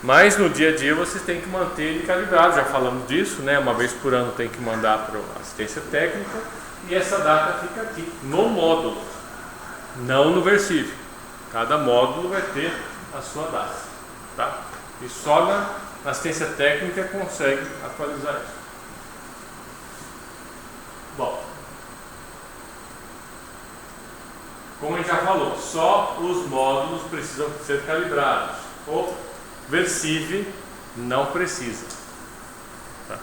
Mas no dia a dia vocês têm que manter ele calibrado, já falamos disso, né? Uma vez por ano tem que mandar para a assistência técnica e essa data fica aqui, no módulo, não no Versive. Cada módulo vai ter a sua data, tá? E só na assistência técnica consegue atualizar isso. Bom, como a gente já falou, só os módulos precisam ser calibrados. O Versive não precisa. Tá?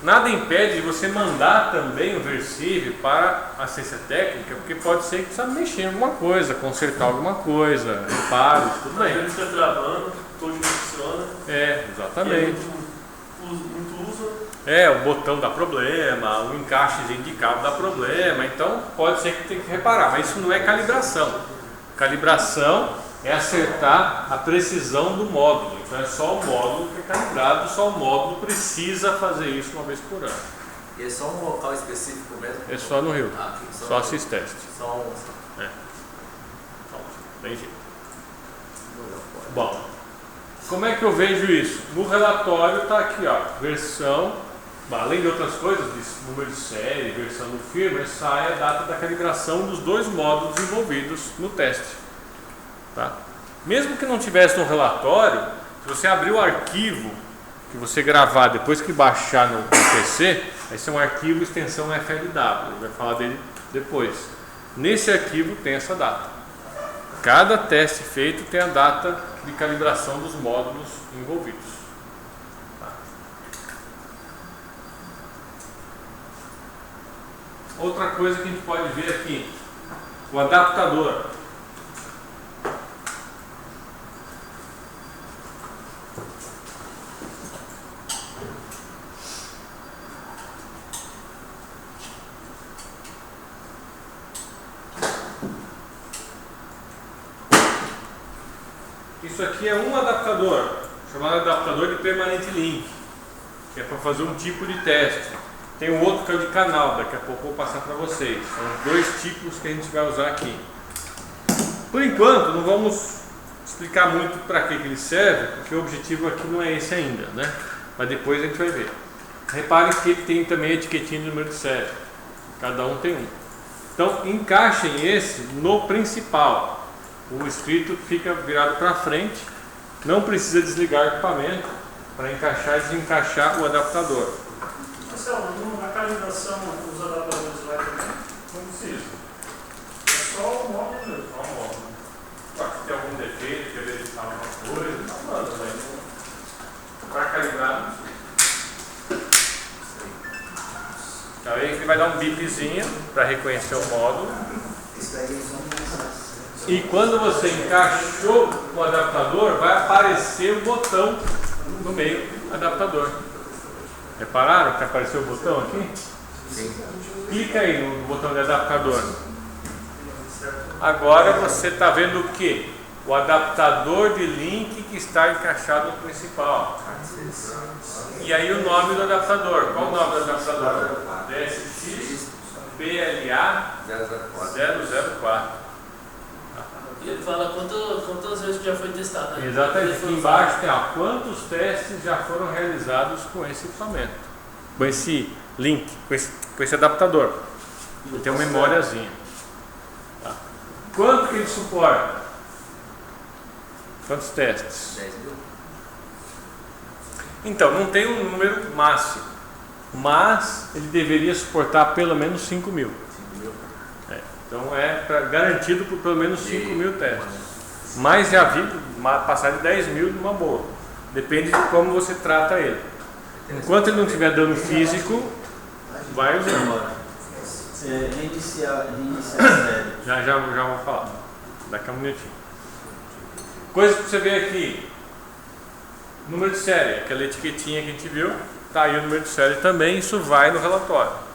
Nada impede de você mandar também o Versive para a assistência técnica, porque pode ser que precisa mexer em alguma coisa, consertar alguma coisa, reparos, tudo bem. Ele fica travando, todo não funciona. É, exatamente. Muito uso. É, o botão dá problema, o encaixezinho de cabo dá problema, então pode ser que tenha que reparar, mas isso não é calibração. Calibração é acertar a precisão do módulo, então é só o módulo que é calibrado, só o módulo precisa fazer isso uma vez por ano. E é só um local específico mesmo? É só no Rio, Ah, aqui, só assist teste. Só um. É. Tem jeito. Bom, como é que eu vejo isso? No relatório está aqui, ó, versão, além de outras coisas, de número de série, versão do firmware, sai a data da calibração dos dois módulos envolvidos no teste. Tá? Mesmo que não tivesse no relatório, se você abrir o arquivo que você gravar depois que baixar no PC, esse é um arquivo extensão FLW, vai falar dele depois. Nesse arquivo tem essa data. Cada teste feito tem a data de calibração dos módulos envolvidos. Tá? Outra coisa que a gente pode ver aqui, o adaptador. Isso aqui é um adaptador, chamado adaptador de permanente link, que é para fazer um tipo de teste. Tem um outro que é o de canal, daqui a pouco eu vou passar para vocês. São os dois tipos que a gente vai usar aqui. Por enquanto, não vamos explicar muito para que ele serve, porque o objetivo aqui não é esse ainda, né? Mas depois a gente vai ver. Reparem que ele tem também a etiquetinha de número de série, cada um tem um. Então, encaixem esse no principal. O escrito fica virado para frente, não precisa desligar o equipamento para encaixar e desencaixar o adaptador. Marcelo, a validação dos adaptadores vai também? Não precisa. É só o módulo mesmo. Só um módulo. Só que tem algum defeito, quer verificar alguma coisa, tá manda, né? Para calibrar, não precisa. Então aí ele vai dar um bipzinho para reconhecer o módulo. E quando você encaixou o adaptador, vai aparecer o botão no meio do adaptador. Repararam que apareceu o botão aqui? Sim. Clica aí no botão de adaptador. Agora você está vendo o que? O adaptador de link que está encaixado no principal. E aí o nome do adaptador. Qual o nome do adaptador? DSX BLA 004. E ele fala quantas vezes já foi testado. Né? Exatamente. Aqui embaixo tem quantos testes já foram realizados com esse equipamento. Com esse link, com esse adaptador. Ele tem uma memóriazinha. Tá. Quanto que ele suporta? Quantos testes? 10 mil. Então, não tem um número máximo, mas ele deveria suportar pelo menos 5 mil. 5 mil. Então é garantido por pelo menos 5 mil testes. Mas já vi passar de 10 mil numa boa. Depende de como você trata ele. Enquanto ele não tiver dano físico, vai usando. Reiniciar a série. Já vou falar. Daqui a um minutinho. Coisa que você vê aqui. Número de série, aquela etiquetinha que a gente viu. Está aí o número de série também. Isso vai no relatório.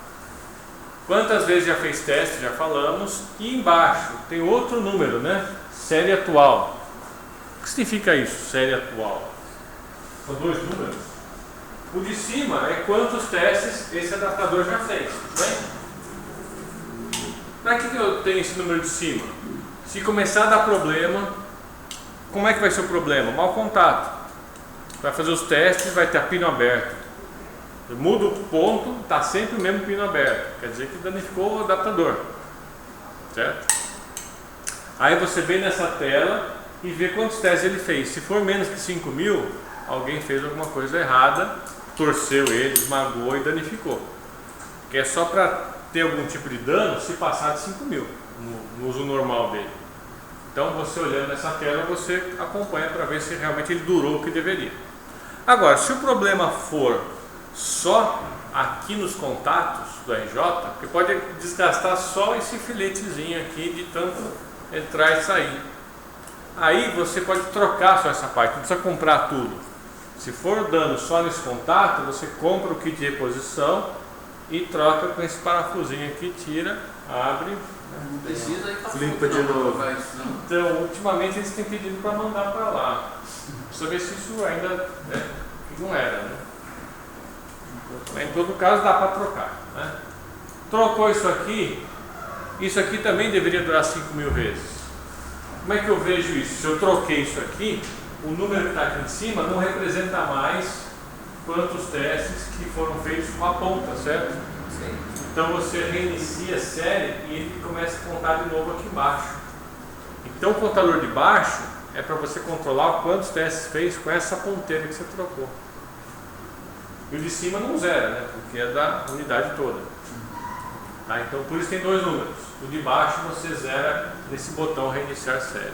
Quantas vezes já fez teste, já falamos. E embaixo tem outro número, né? Série atual. O que significa isso, série atual? São dois números. O de cima é quantos testes esse adaptador já fez. Bem? Para que eu tenho esse número de cima? Se começar a dar problema, como é que vai ser o problema? Mau contato. Vai fazer os testes, vai ter a pino aberta. Muda o ponto, está sempre o mesmo pino aberto. Quer dizer que danificou o adaptador. Certo? Aí você vem nessa tela e vê quantos testes ele fez. Se for menos que 5 mil, alguém fez alguma coisa errada, torceu ele, esmagou e danificou. Que é só para ter algum tipo de dano se passar de 5 mil no uso normal dele. Então você olhando nessa tela, você acompanha para ver se realmente ele durou o que deveria. Agora, se o problema for só aqui nos contatos do RJ, porque pode desgastar só esse filetezinho aqui de tanto entrar e sair. Aí você pode trocar só essa parte, não precisa comprar tudo. Se for dano só nesse contato, você compra o kit de reposição e troca com esse parafusinho aqui, tira, abre. Não precisa ir para Limpa de novo. Então, ultimamente eles têm pedido para mandar para lá. Precisa ver se isso ainda não era, né? Em todo caso dá para trocar, né? Trocou isso aqui também deveria durar 5 mil vezes. Como é que eu vejo isso? Se eu troquei isso aqui, o número que está aqui em cima não representa mais quantos testes que foram feitos com a ponta, certo? Sim. Então você reinicia a série e ele começa a contar de novo aqui embaixo. Então o contador de baixo é para você controlar quantos testes fez com essa ponteira que você trocou. E o de cima não zera, né? Porque é da unidade toda. Tá? Então por isso tem dois números. O de baixo você zera nesse botão reiniciar série.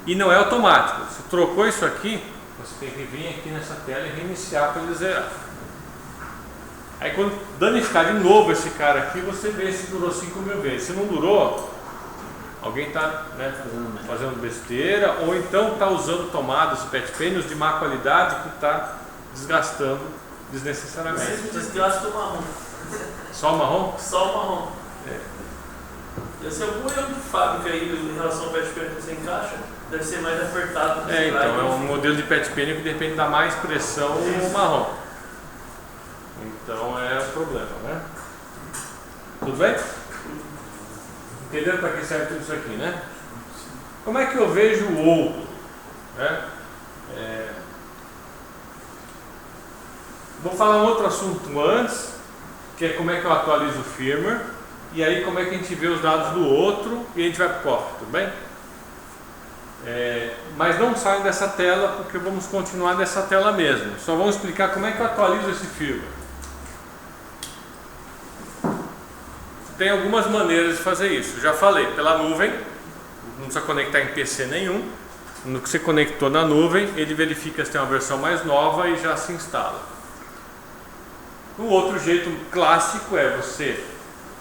E não é automático. Se trocou isso aqui, você tem que vir aqui nessa tela e reiniciar para ele zerar. Aí quando danificar de novo esse cara aqui, você vê se durou 5 mil vezes. Se não durou, alguém está fazendo besteira, ou então está usando tomadas pet pênis de má qualidade que está desgastando desnecessariamente. Desgaste do marrom. Só o marrom? Só o marrom. Esse é algum erro de fábrica aí em relação ao pet pênis que você encaixa. Deve ser mais apertado. Então é um modelo de pet pênis que de repente dá mais pressão no marrom. Então é um problema, né? Tudo bem? Entenderam para que serve tudo isso aqui, né? Como é que eu vejo o outro? Né? Vou falar um outro assunto antes, que é como é que eu atualizo o firmware, e aí como é que a gente vê os dados do outro e a gente vai para o cofre, tudo bem? Mas não saiam dessa tela, porque vamos continuar nessa tela mesmo. Só vamos explicar como é que eu atualizo esse firmware. tem algumas maneiras de fazer isso. Já falei, pela nuvem, não precisa conectar em PC nenhum. No que você conectou na nuvem, ele verifica se tem uma versão mais nova e já se instala. O outro jeito clássico é você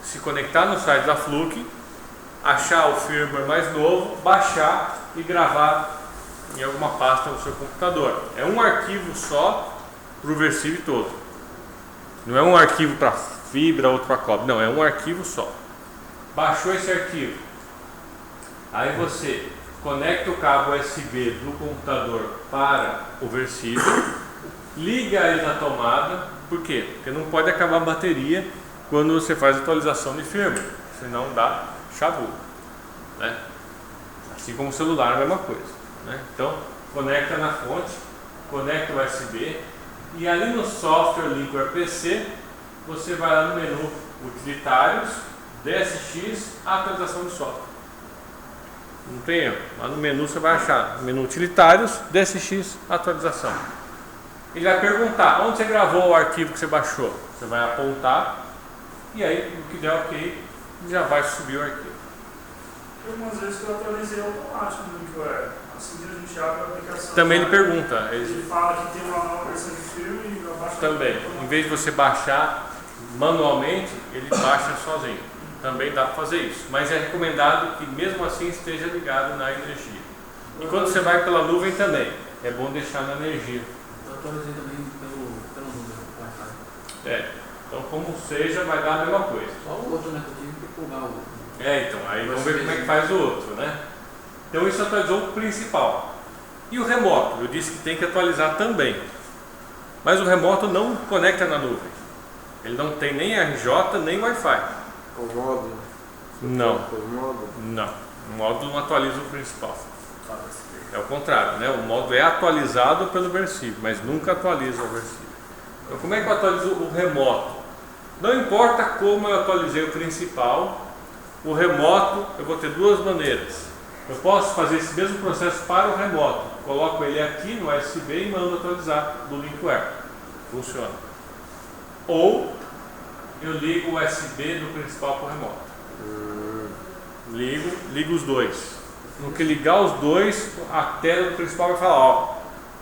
se conectar no site da Fluke, achar o firmware mais novo, baixar e gravar em alguma pasta no seu computador. É um arquivo só para o Versive todo. Não é um arquivo para fibra, outro para cobre. Não, é um arquivo só. Baixou esse arquivo. Aí você conecta o cabo USB do computador para o Versive, liga ele na tomada. Por quê? Porque não pode acabar a bateria quando você faz atualização de firmware, senão dá chabu, né? Assim como o celular, a mesma coisa, né? Então, conecta na fonte, conecta o USB e ali no software Linkware PC, você vai lá no menu Utilitários, DSX, atualização de software. Não tem erro. Lá no menu você vai achar menu Utilitários, DSX, atualização. Ele vai perguntar onde você gravou o arquivo que você baixou. Você vai apontar e aí, o que der ok, já vai subir o arquivo. Tem algumas vezes que eu atualizei automático no Linkware. Assim que a gente abre a aplicação. Também ele pergunta. Ele fala que tem uma nova versão de filme e eu baixo. Também. Em vez de você baixar manualmente, ele baixa sozinho. Também dá para fazer isso. Mas é recomendado que mesmo assim esteja ligado na energia. E quando você vai pela nuvem também, é bom deixar na energia. Eu atualizei também pelo número do Wi-Fi. É. Então, como seja, vai dar a mesma coisa. Só o outro, né? Que eu tive que plugar o outro. Então, aí vamos ver como é que faz o outro, né? Então, isso atualizou o principal. E o remoto? Eu disse que tem que atualizar também. Mas o remoto não conecta na nuvem. Ele não tem nem RJ, nem Wi-Fi. O módulo? Não. O módulo? Não. O módulo não atualiza o principal. É o contrário, né? O módulo é atualizado pelo Versive, mas nunca atualiza o Versive. Então, como é que eu atualizo o remoto? Não importa como eu atualizei o principal, o remoto eu vou ter duas maneiras. Eu posso fazer esse mesmo processo para o remoto. Coloco ele aqui no USB e mando atualizar do Linkware. Funciona. Ou eu ligo o USB do principal para o remoto. Ligo os dois. No que ligar os dois, a tela do principal vai falar, ó,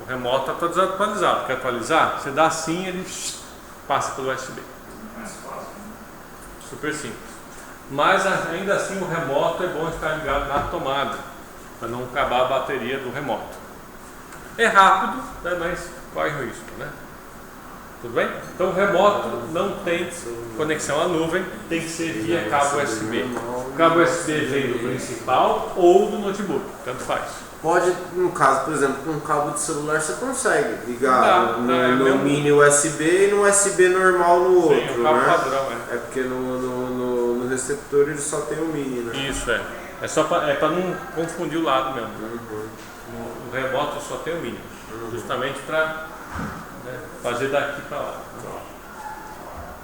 o remoto está atualizado. Quer atualizar? Você dá assim, ele passa pelo USB. Mais fácil. Super simples. Mas ainda assim o remoto é bom estar ligado na tomada, para não acabar a bateria do remoto. É rápido, né, mas corre o risco, né? Tudo bem? Então o remoto não tem conexão à nuvem, tem que ser via cabo USB. O cabo USB vem do principal ou do notebook, tanto faz. Pode, no caso, por exemplo, com um cabo de celular você consegue ligar no mini USB e no USB normal no outro, sim, o cabo né? padrão, É porque no receptor ele só tem o mini, né? Isso é. É para não confundir o lado mesmo. No remoto só tem o mini, justamente para fazer daqui para lá.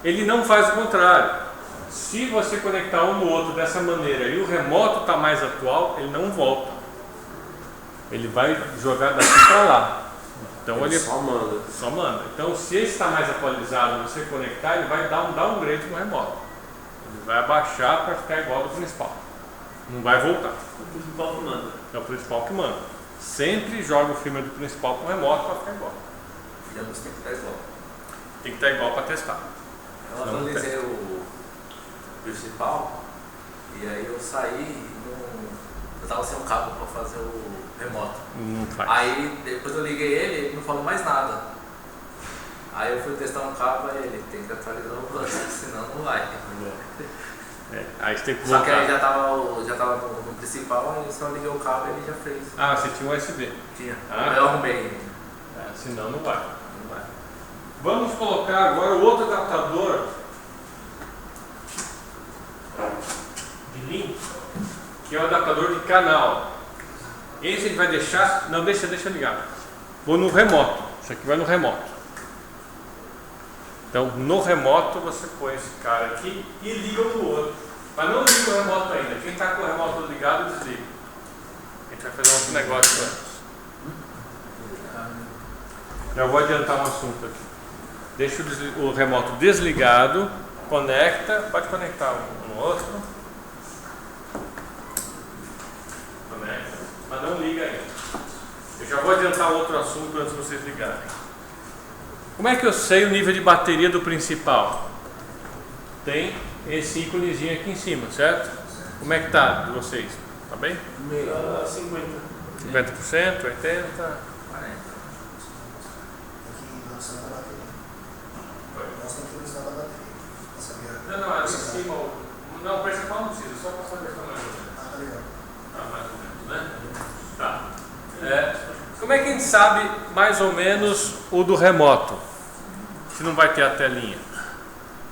Ele não faz o contrário. Se você conectar um no outro dessa maneira e o remoto está mais atual, ele não volta. Ele vai jogar daqui para lá. Então ele só manda. Só manda. Então se esse está mais atualizado, você conectar, ele vai dar um downgrade no remoto. Ele vai abaixar para ficar igual ao do principal. Não vai voltar. O principal que manda. É o principal que manda. Sempre joga o firmware do principal para o remoto para ficar igual. E ambos tem que estar igual. Tem que estar igual para testar. Eu atualizei o principal e aí eu saí e eu tava sem um cabo para fazer o remoto. Não faz. Aí depois eu liguei ele não falou mais nada. Aí eu fui testar um cabo e ele tem que atualizar o plano, senão não vai. Aí você tem que Só voltar. que aí já tava no principal, aí eu só liguei o cabo e ele já fez. Ah, você tinha um USB. Tinha. Ah. Eu arrumei. Senão não vai. Vamos colocar agora o outro adaptador de link, que é o adaptador de canal. Esse ele vai deixar. Não, deixa ligado. Vou no remoto. Isso aqui vai no remoto. Então, no remoto você põe esse cara aqui e liga um no outro. Mas não liga o remoto ainda. Quem está com o remoto ligado, desliga. A gente vai fazer um outro negócio antes. Já vou adiantar um assunto aqui. Deixa o remoto desligado, conecta, pode conectar um no outro. começar outro assunto antes de vocês ligarem. Como é que eu sei o nível de bateria do principal? Tem esse íconezinho aqui em cima, certo? Como é que tá de vocês? Tá bem? 50. 50%, 80%? Tem que lançar a bateria. Nós temos que lançar a bateria. Não, ali em cima. Não, o principal não precisa, só passar a versão mais ou menos. Tá legal. Tá, mais ou menos, né? Tá. Como é que a gente sabe mais ou menos o do remoto? Se não vai ter a telinha.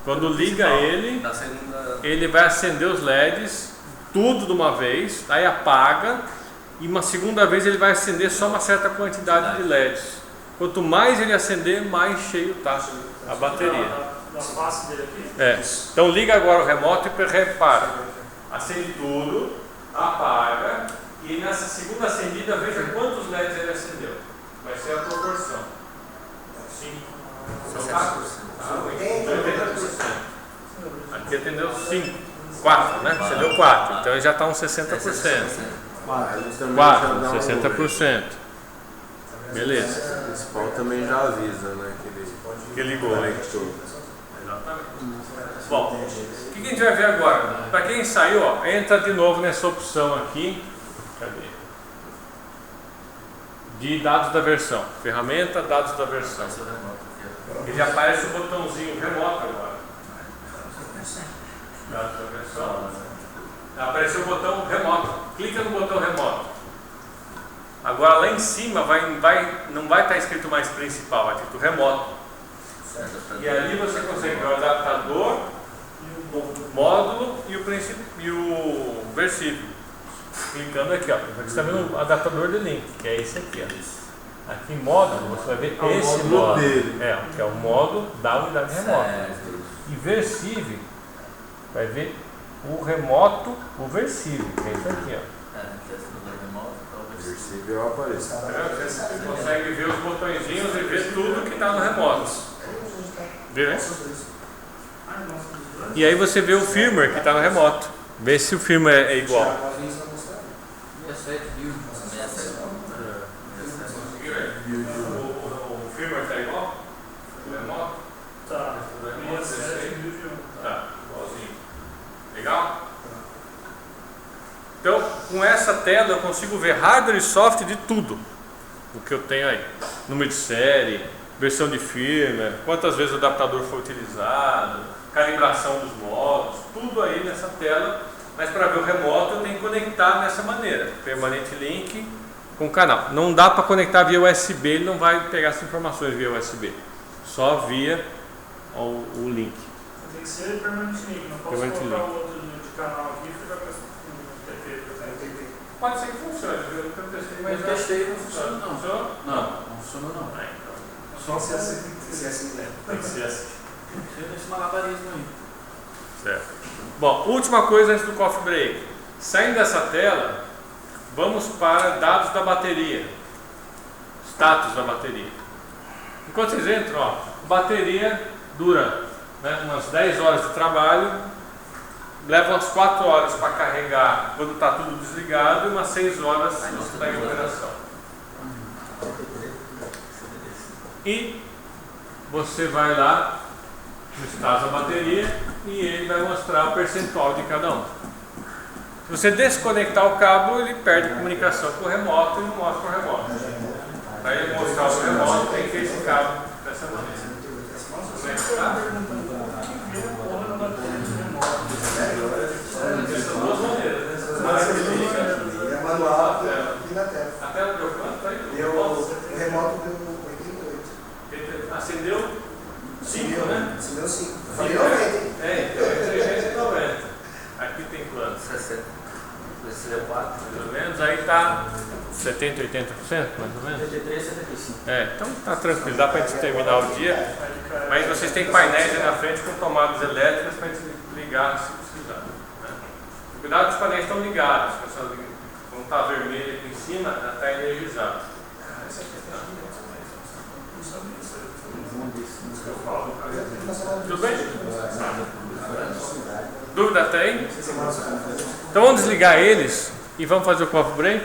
Quando liga ele, ele vai acender os LEDs, tudo de uma vez, aí apaga, e uma segunda vez ele vai acender só uma certa quantidade de LEDs. Quanto mais ele acender, mais cheio tá a bateria. Na face dele aqui? Então liga agora o remoto e repara. Acende tudo, apaga, e nessa segunda acendida veja quantos LEDs ele acendeu. Vai ser a proporção. 5. São 80%. Aqui atendeu 5. 4, né? Acendeu 4. Então ele já está uns 60%. 4, 60%. Beleza. O principal também já avisa, né? Que ligou. Exatamente. Bom, o que a gente vai ver agora? Para quem saiu, ó, entra de novo nessa opção aqui. Cadê? De dados da versão. Ferramenta, dados da versão. E já aparece o botãozinho remoto agora. Dados da versão. Apareceu o botão remoto. Clica no botão remoto. Agora lá em cima não vai estar escrito mais principal, vai estar escrito remoto. E ali você consegue ver o adaptador, o módulo e o versículo. Clicando aqui, ó. Você está vendo o adaptador de link, que é esse aqui, ó. Aqui em módulo você vai ver esse módulo dele. Que é o módulo da unidade remota. E versível vai ver o remoto, o versível, que é isso aqui, ó. Versível aparece. Você consegue ver os botõezinhos e ver tudo que está no remoto. Viu, né? E aí você vê o firmware que está no remoto. Vê se o firmware é igual. O firmware está igual? O remoto? Tá. Tá, igualzinho. Legal? Então, com essa tela eu consigo ver hardware e software de tudo o que eu tenho aí. Número de série, versão de firmware, quantas vezes o adaptador foi utilizado, calibração dos módulos, tudo aí nessa tela. Mas para ver o remoto eu tenho que conectar dessa maneira, permanente link com o canal. Não dá para conectar via USB, ele não vai pegar as informações via USB, só via o link. Tem que ser permanente link, não posso colocar o outro de canal aqui e ficar com TP. Pode ser que funcione, eu nunca testei, mas Eu testei e não funcionou não. Funcionou? Não funcionou não. Só se assim, né? Tem que ser assim. Tira esse malabarismo aí. Certo. Bom, última coisa antes do coffee break. Saindo dessa tela, vamos para dados da bateria. Status da bateria. Enquanto vocês entram, ó, bateria dura, né, umas 10 horas de trabalho, leva umas 4 horas para carregar quando está tudo desligado e umas 6 horas se você está em operação. E você vai lá no status da bateria e ele vai mostrar o percentual de cada um. Se você desconectar o cabo, ele perde a comunicação com o remoto e não mostra o remoto. Para ele mostrar o remoto, tem que ter esse cabo dessa maneira. São duas maneiras. É manual e na tela. A tela deu quanto? O remoto deu 88. Acendeu 5, né? Acendeu 5. Falei 90, hein? Entre 90. Aqui tem quanto? 60. Esse deu 4. Mais ou menos. Aí está 70, 80%, mais ou menos. 73, 75. Então tá tranquilo, dá para a gente terminar o dia. Mas vocês têm painéis aí na frente com tomadas elétricas para a gente ligar se precisar. Né? Cuidado que os painéis estão ligados, quando está vermelho aqui em cima, já está energizado. Tudo bem? Dúvida até aí? Então vamos desligar eles e vamos fazer o coffee break?